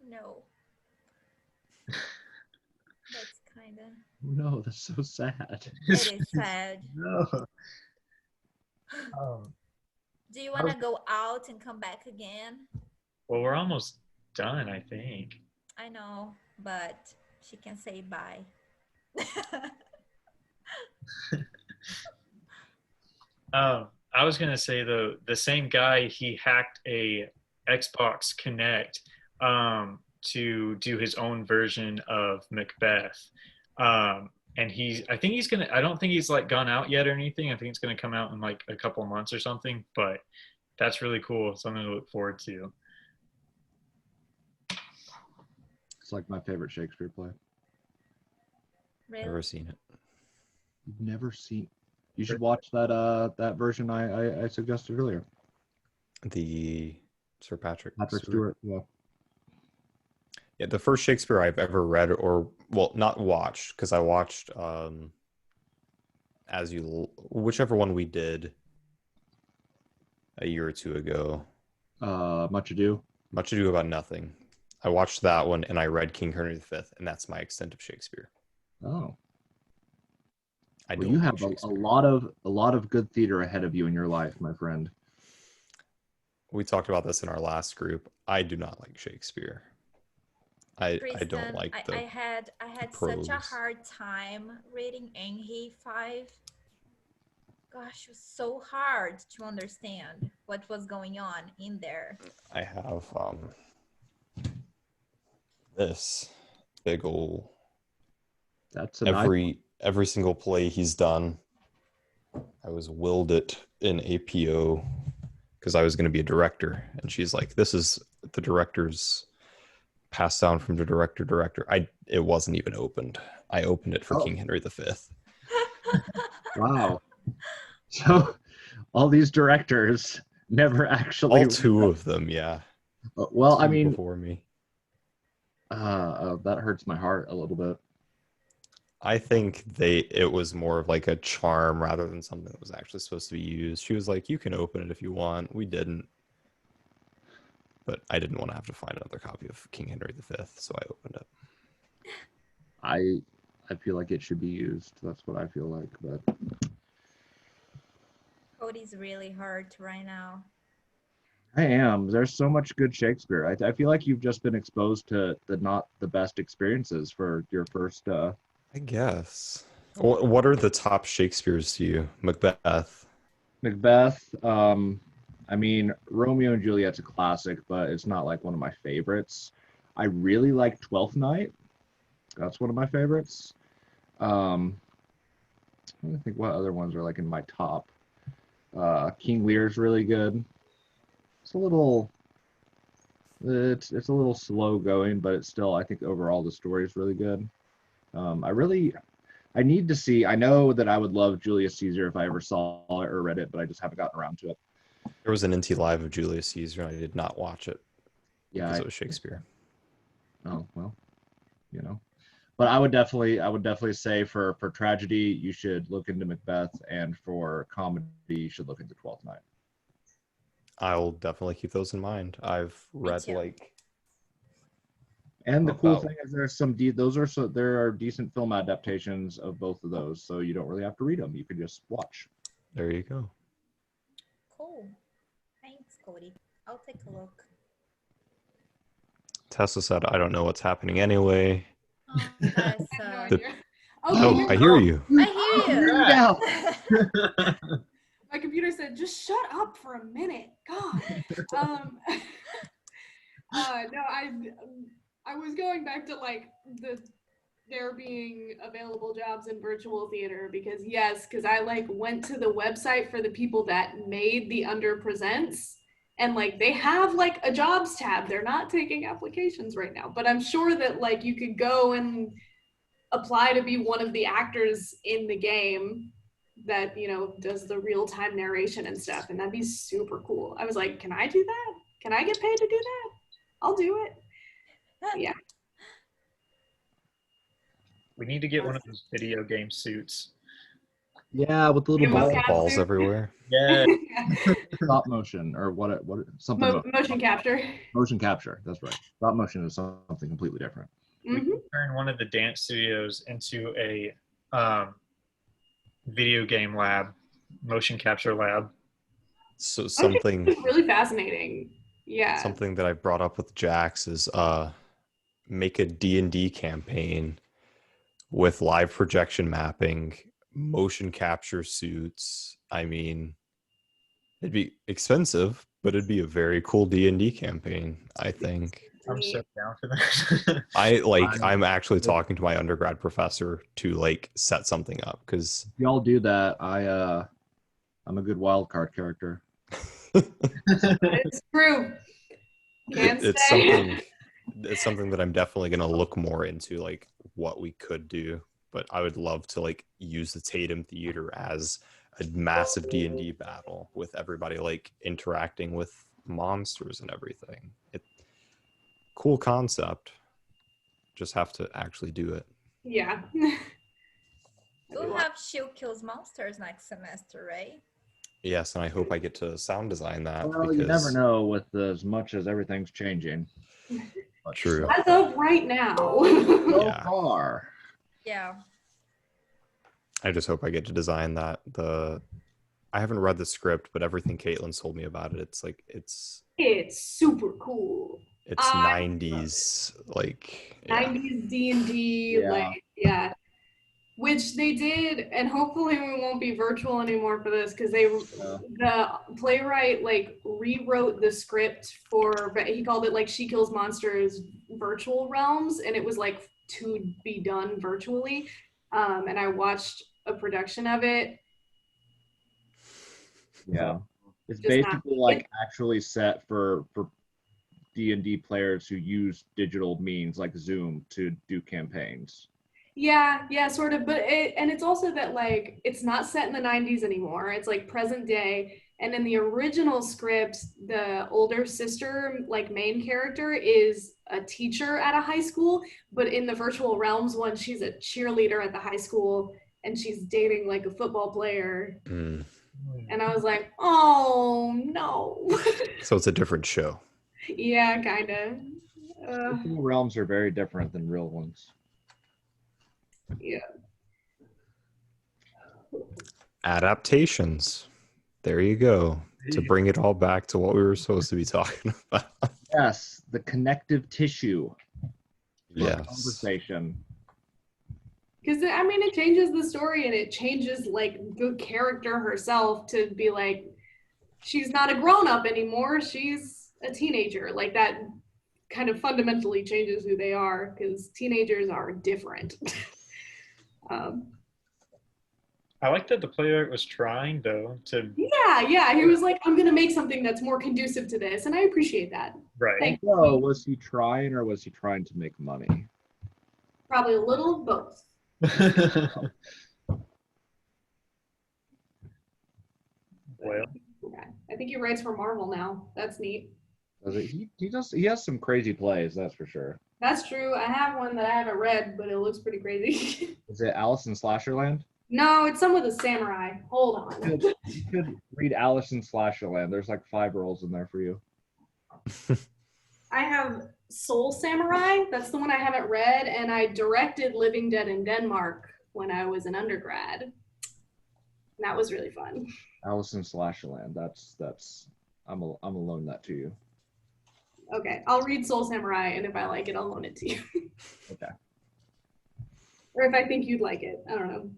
No. That's kind of. No, that's so sad. It is sad. No. Do you want to go out and come back again? Well, we're almost done, I think. I know, but she can say bye. I was gonna say though, the same guy, he hacked a Xbox Connect to do his own version of Macbeth. And I think he's gonna. I don't think he's like gone out yet or anything. I think it's gonna come out in like a couple months or something. But that's really cool. Something to look forward to. It's like my favorite Shakespeare play. Really? Never seen it. You've never seen. You should watch that version I suggested earlier. The Sir Patrick Stewart. Yeah. Yeah, the first Shakespeare I've ever read, or well, not watched, because I watched whichever one we did a year or two ago. Much Ado. Much Ado About Nothing. I watched that one and I read King Henry V, and that's my extent of Shakespeare. Oh. I Well, don't you like have a Shakespeare. lot of good theater ahead of you in your life, my friend. We talked about this in our last group. I do not like Shakespeare. I don't Kristen, like I had such a prose. hard time reading Enhi 5. Gosh, it was so hard to understand what was going on in there. I have this big old That's a nice. every single play he's done. I was willed it in APO because I was going to be a director, and she's like, "This is the director's passed down from the director." It wasn't even opened. I opened it for King Henry V. Wow. So all these directors never actually. All two of them, yeah. Well, I Two mean, before me. that hurts my heart a little bit. I think it was more of like a charm rather than something that was actually supposed to be used. She was like, "You can open it if you want." We didn't. But I didn't want to have to find another copy of King Henry V, so I opened it. I feel like it should be used. That's what I feel like. But Cody's really hurt right now. I am. There's so much good Shakespeare. I feel like you've just been exposed to not the best experiences for your first. I guess. What are the top Shakespeares to you? Macbeth. Macbeth. I mean, Romeo and Juliet's a classic, but it's not like one of my favorites. I really like Twelfth Night. That's one of my favorites. I think what other ones are like in my top. King Lear's really good. It's a little slow going, but it's still, I think overall the story is really good. I need to see. I know that I would love Julius Caesar if I ever saw it or read it, but I just haven't gotten around to it. There was an NT Live of Julius Caesar, and I did not watch it because it was Shakespeare. Oh well, you know. But I would definitely say for tragedy you should look into Macbeth, and for comedy you should look into Twelfth Night. I'll definitely keep those in mind. I've read too. like. And the cool thing is there's there are decent film adaptations of both of those, so you don't really have to read them. You can just watch. There you go. Cool. Thanks, Cody. I'll take a look. Tessa said, "I don't know what's happening anyway." Oh, Tessa. Oh, I hear you. I hear you. Yeah. My computer said, "Just shut up for a minute." God. No, I was going back to like the there being available jobs in virtual theater because because I like went to the website for the people that made the Under Presents and like they have like a jobs tab. They're not taking applications right now, but I'm sure that like you could go and apply to be one of the actors in the game that, you know, does the real-time narration and stuff, and that'd be super cool. I was like, can I do that? Can I get paid to do that? I'll do it. Yeah. We need to get one of those video game suits. Yeah, with the little Yeah, ball, mocap Balls suit. everywhere. Yeah. stop motion or what something Motion capture. motion capture. That's right. Stop motion is something completely different. We Hmm. could turn one of the dance studios into a video game lab, motion capture lab. So It's something really fascinating. Yeah. something that I brought up with Jax is make a D&D campaign with live projection mapping, motion capture suits. I mean, it'd be expensive, but it'd be a very cool D&D campaign, I think. I'm so down for that. I'm actually talking to my undergrad professor to like set something up because If y'all do that, I'm a good wild card character. It's true. Can't it's say. something that I'm definitely going to look more into, like what we could do. But I would love to like use the Tatum Theater as a massive D&D battle with everybody like interacting with monsters and everything. Cool concept. Just have to actually do it. Yeah. We'll have Shield Kills Monsters next semester, right? Yes, and I hope I get to sound design that. Well, you never know with as much as everything's changing. But True. As of right now. So Yeah. far. Yeah. I just hope I get to design that. I haven't read the script, but everything Caitlin's told me about it, it's It's super cool. it's 90s, like yeah. 90s D&D, Yeah. like, yeah. Which they did, and hopefully we won't be virtual anymore for this, because the playwright, like, rewrote the script for, he called it, like, She Kills Monsters Virtual Realms, and it was, like, to be done virtually. And I watched a production of it. Yeah. It's Just basically not- like actually set for D&D players who use digital means like Zoom to do campaigns. Yeah, sort of. But it's also that like it's not set in the 90s anymore. It's like present day. And in the original script, the older sister, like main character, is a teacher at a high school. But in the virtual realms one, she's a cheerleader at the high school, and she's dating like a football player. Mm. And I was like, oh no. So it's a different show. Yeah, kind of. Virtual realms are very different than real ones. Yeah. Adaptations. There you go. To bring it all back to what we were supposed to be talking about. Yes, the connective tissue. for Yes. Conversation. Because I mean, it changes the story, and it changes like the character herself to be like, she's not a grown-up anymore, she's a teenager. Like that kind of fundamentally changes who they are, because teenagers are different. I like that the playwright was trying though to Yeah, he was like, I'm gonna make something that's more conducive to this, and I appreciate that. right. Thank So, was he trying or was he trying to make money? Probably a little of both. Well, Okay. I think he writes for Marvel now. That's neat. He has some crazy plays, that's for sure. That's true. I have one that I haven't read, but it looks pretty crazy. Is it Alice in Slasherland? No, it's some with a samurai. Hold on. You could read Alice in Slasherland. There's like 5 roles in there for you. I have Soul Samurai. That's the one I haven't read, and I directed Living Dead in Denmark when I was an undergrad. And that was really fun. Alice in Slasherland. I'm gonna loan that to you. Okay, I'll read Soul Samurai, and if I like it, I'll loan it to you. Okay. Or if I think you'd like it. I don't know.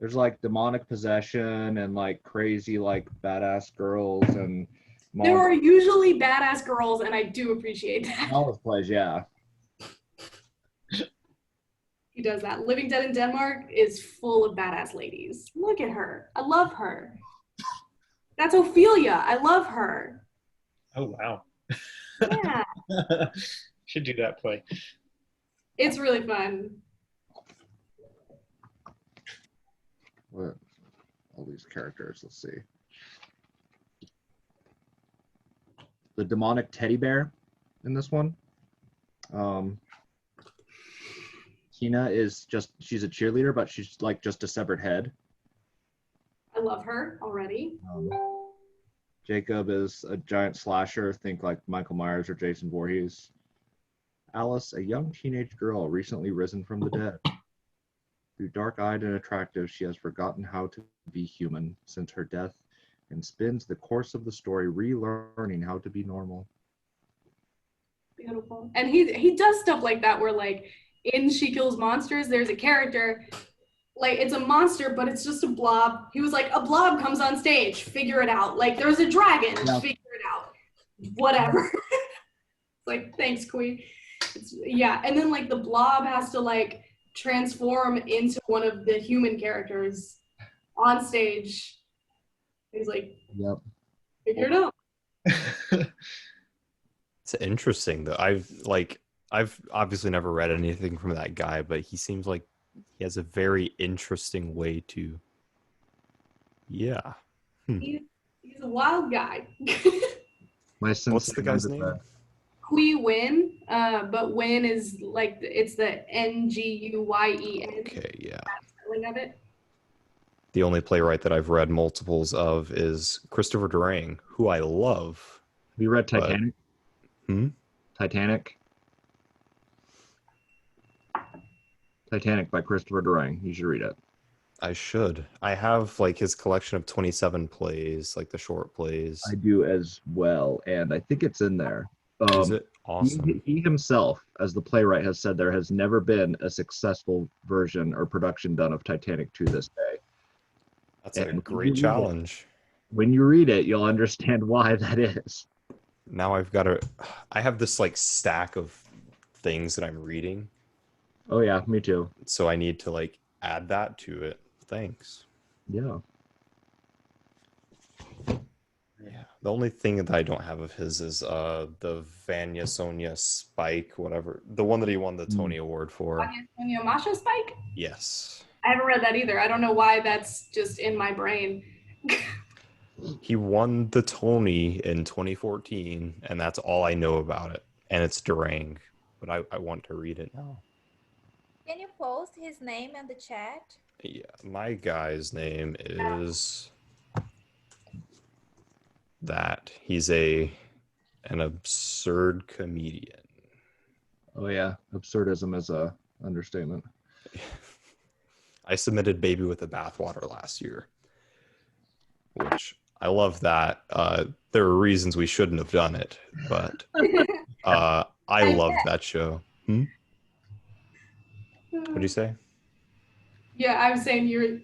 There's like demonic possession and like crazy like badass girls and There are usually badass girls, and I do appreciate that. Olive plays, yeah. You He does that. Living Dead in Denmark is full of badass ladies. Look at her. I love her. That's Ophelia. I love her. Oh wow. Yeah. Should do that play. It's really fun. What? All these characters. Let's see. The demonic teddy bear in this one. Tina is she's a cheerleader, but she's like just a severed head. I love her already. Jacob is a giant slasher. Think like Michael Myers or Jason Voorhees. Alice, a young teenage girl recently risen from the dead. Through dark-eyed and attractive, she has forgotten how to be human since her death and spends the course of the story relearning how to be normal. Beautiful. And he does stuff like that where like in She Kills Monsters, there's a character, like it's a monster, but it's just a blob. He was like, a blob comes on stage, figure it out. Like there's a dragon, figure it out. Whatever. Like, thanks, Queen. Yeah, and then like the blob has to like transform into one of the human characters on stage. He's like, Yep. figure it out. It's interesting though. I've obviously never read anything from that guy, but he seems like he has a very interesting way to. Yeah. He's a wild guy. My sense. What's the guy's name? Qui Win, but Win is like it's the Nguyen. Okay, yeah. Spelling of it. The only playwright that I've read multiples of is Christopher Durang, who I love. Have you read But- Titanic? Titanic. Titanic by Christopher Durang. You should read it. I should. I have like his collection of 27 plays, like the short plays. I do as well, and I think it's in there. Is it awesome? He himself, as the playwright, has said there has never been a successful version or production done of Titanic to this day. That's a and great you- challenge. When you read it, you'll understand why that is. Now I have this like stack of things that I'm reading, Oh yeah, me too. so I need to like add that to it. Thanks. Yeah. Yeah. The only thing that I don't have of his is the Vanya Sonia Spike, whatever. The one that he won the Tony Award for. Sonia Masha Spike? Yes. I haven't read that either. I don't know why that's just in my brain. He won the Tony in 2014, and that's all I know about it. And it's Durang, but I want to read it now. Can you post his name in the chat? Yeah, my guy's name is that. He's an absurd comedian. Oh yeah, absurdism is a understatement. I submitted Baby with the Bathwater last year, which I love that. There are reasons we shouldn't have done it, but I love that show. What do you say? Yeah, I was saying you're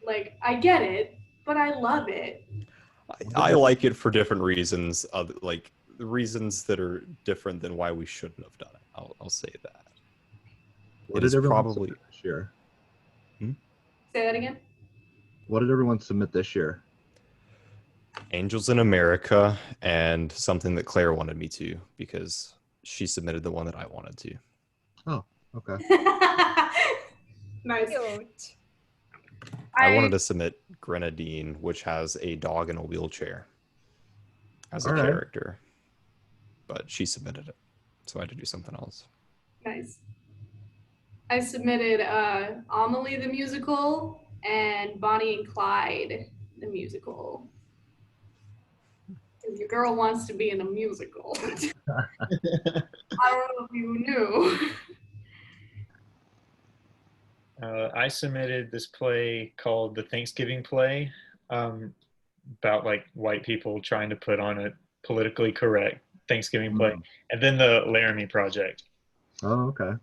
like, I get it, but I love it. I like it for different reasons, like the reasons that are different than why we shouldn't have done it. I'll say that. What It is did everyone probably submit this year? Say that again. What did everyone submit this year? Angels in America and something that Claire wanted me to, because she submitted the one that I wanted to. Okay. Nice. Cute. I wanted to submit Grenadine, which has a dog in a wheelchair as a All right. character, but she submitted it, so I had to do something else. Nice. I submitted Amelie the musical and Bonnie and Clyde the musical. 'Cause your girl wants to be in a musical. I don't know if you knew. I submitted this play called The Thanksgiving Play, about like white people trying to put on a politically correct Thanksgiving play, and then the Laramie Project. Oh, okay.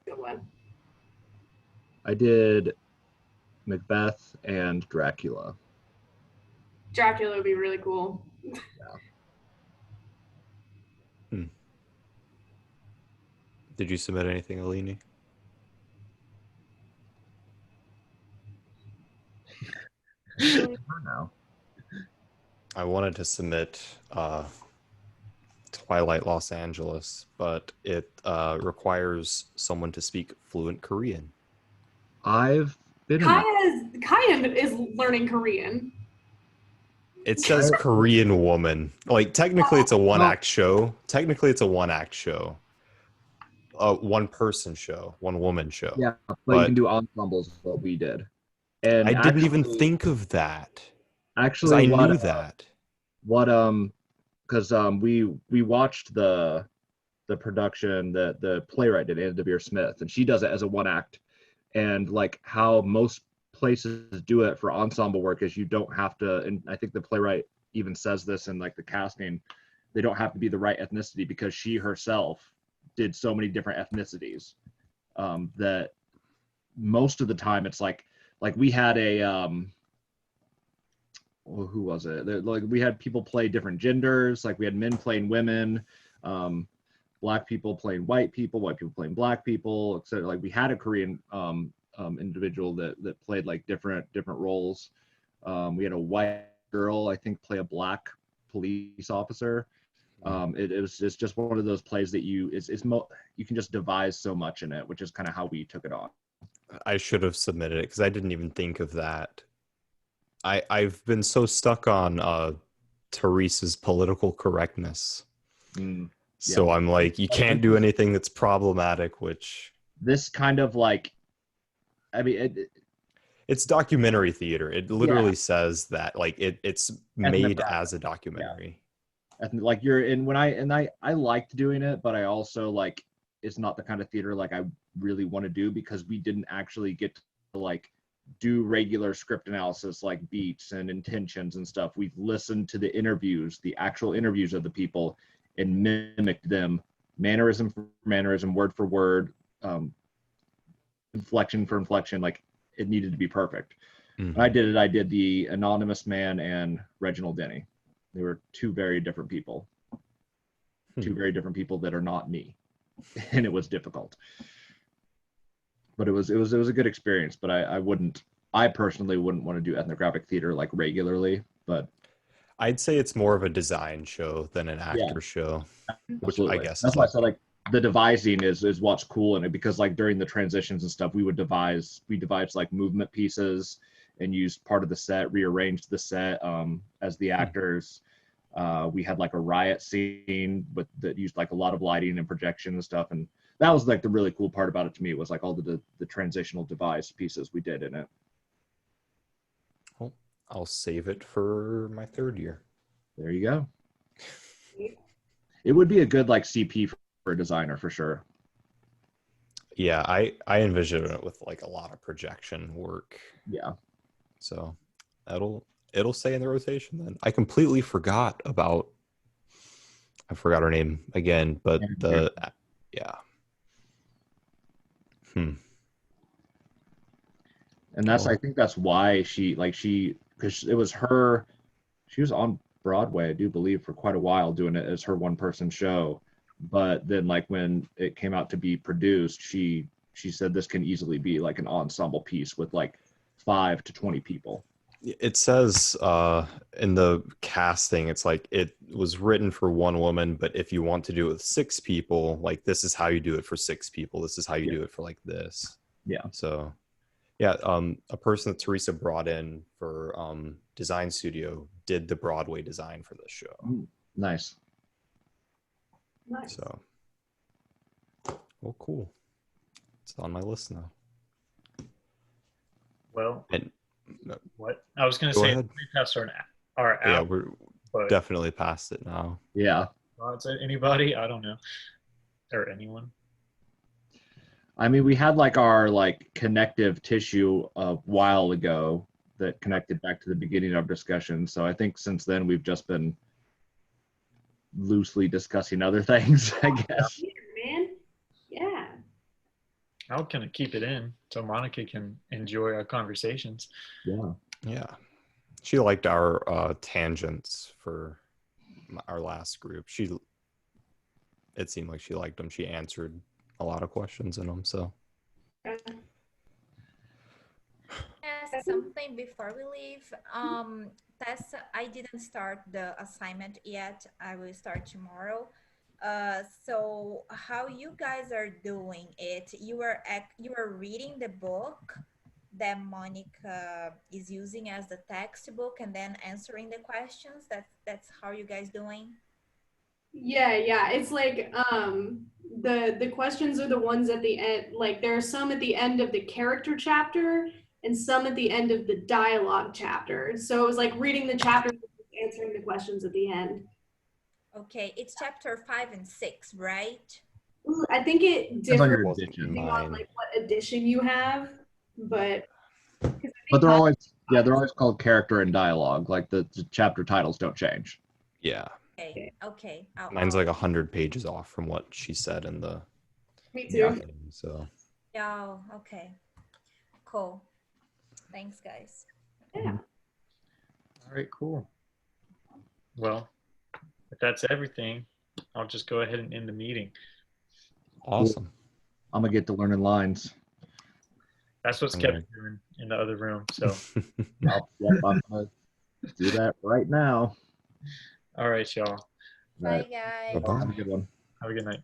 Good one. I did Macbeth and Dracula. Dracula would be really cool. Did you submit anything, Alini? Never know. I wanted to submit Twilight Los Angeles, but it requires someone to speak fluent Korean. I've been in Kaya is learning Korean. It says Korean woman. Like technically it's a one-act show. Technically it's a one-act show. A one-person show, one-woman show. yeah, but you But can do ensembles is what we did. And I didn't even actually- think of that. Because Actually, I what, knew that. because we watched the production that the playwright did, Anna Devere Smith, and she does it as a one act. And like how most places do it for ensemble work is you don't have to, and I think the playwright even says this in like the casting, they don't have to be the right ethnicity because she herself did so many different ethnicities that most of the time it's like we had a well, who was it? Like we had people play different genders, like we had men playing women, black people playing white people playing black people, etc. Like we had a Korean individual that played like different roles. We had a white girl, I think, play a black police officer. It's just one of those plays that you can just devise so much in it, which is kind of how we took it on. I should have submitted it because I didn't even think of that. I've been so stuck on Teresa's political correctness. So I'm like, you can't do anything that's problematic, which this kind of like, I mean, it's documentary theater. It literally says that like it's made as a documentary. Like you're in when I liked doing it, but I also like it's not the kind of theater like I really want to do because we didn't actually get to like do regular script analysis like beats and intentions and stuff. We've listened to the interviews, the actual interviews of the people, and mimicked them mannerism for mannerism, word for word, inflection for inflection. Like it needed to be perfect. Mhm. When I did it, I did the Anonymous Man and Reginald Denny. They were two very different people. Two very different people that are not me. And it was difficult. But it was a good experience, but I personally wouldn't want to do ethnographic theater like regularly, but I'd say it's more of a design show than an actor show, which I guess that's is why I like, said like the devising is what's cool in it, because like during the transitions and stuff we devised like movement pieces and used part of the set, rearranged the set as the actors. We had like a riot scene that used like a lot of lighting and projection and stuff, and that was like the really cool part about it to me, was like all the transitional device pieces we did in it. well, I'll save it for my third year. There you go. It would be a good like CP for a designer for sure. Yeah, I envision it with like a lot of projection work. Yeah. So it'll stay in the rotation then. I completely forgot about, I forgot her name again, but yeah. And that's, I think that's why because it was her, she was on Broadway, I do believe, for quite a while doing it as her one-person show. But then like when it came out to be produced, she said this can easily be like an ensemble piece with like 5 to 20 people. It says in the casting, it's like it was written for one woman, but if you want to do it with 6 people, like this is how you do it for 6 people. This is how you do it for like this. Yeah. So yeah, a person that Teresa brought in for design studio did the Broadway design for this show. Nice. So, well, cool. It's on my list now. Well, And what I was going to Go say, ahead. we passed our yeah, hour, we're but definitely past it now. Yeah. anybody, I don't know, or anyone. I mean, we had like our like connective tissue a while ago that connected back to the beginning of discussion. So I think since then we've just been loosely discussing other things, I guess. Man, yeah. How can I keep it in so Monica can enjoy our conversations? Yeah. Yeah, she liked our tangents for our last group. It seemed like she liked them. She answered a lot of questions in them. So Yes, ask something before we leave? Tessa, I didn't start the assignment yet. I will start tomorrow. So how you guys are doing it? You are reading the book that Monica is using as the textbook and then answering the questions. That's how you guys doing? Yeah. It's like the questions are the ones at the end. Like there are some at the end of the character chapter and some at the end of the dialogue chapter. So it was like reading the chapter, answering the questions at the end. Okay, it's chapter 5 and 6, right? Ooh, I think it Depends on your differs edition. depending on like what edition you have, but But they're always called character and dialogue. Like the chapter titles don't change. Yeah. Okay. Mine's like 100 pages off from what she said in the me too. thing, so Oh, okay. Cool. Thanks, guys. Yeah. All right, cool. Well, if that's everything, I'll just go ahead and end the meeting. awesome. I'm gonna get to learning lines. That's what's kept doing in the other room. So, I'm gonna do that right now. all right, y'all. Right. Bye, guys. Bye-bye. Have a good one. Have a good night.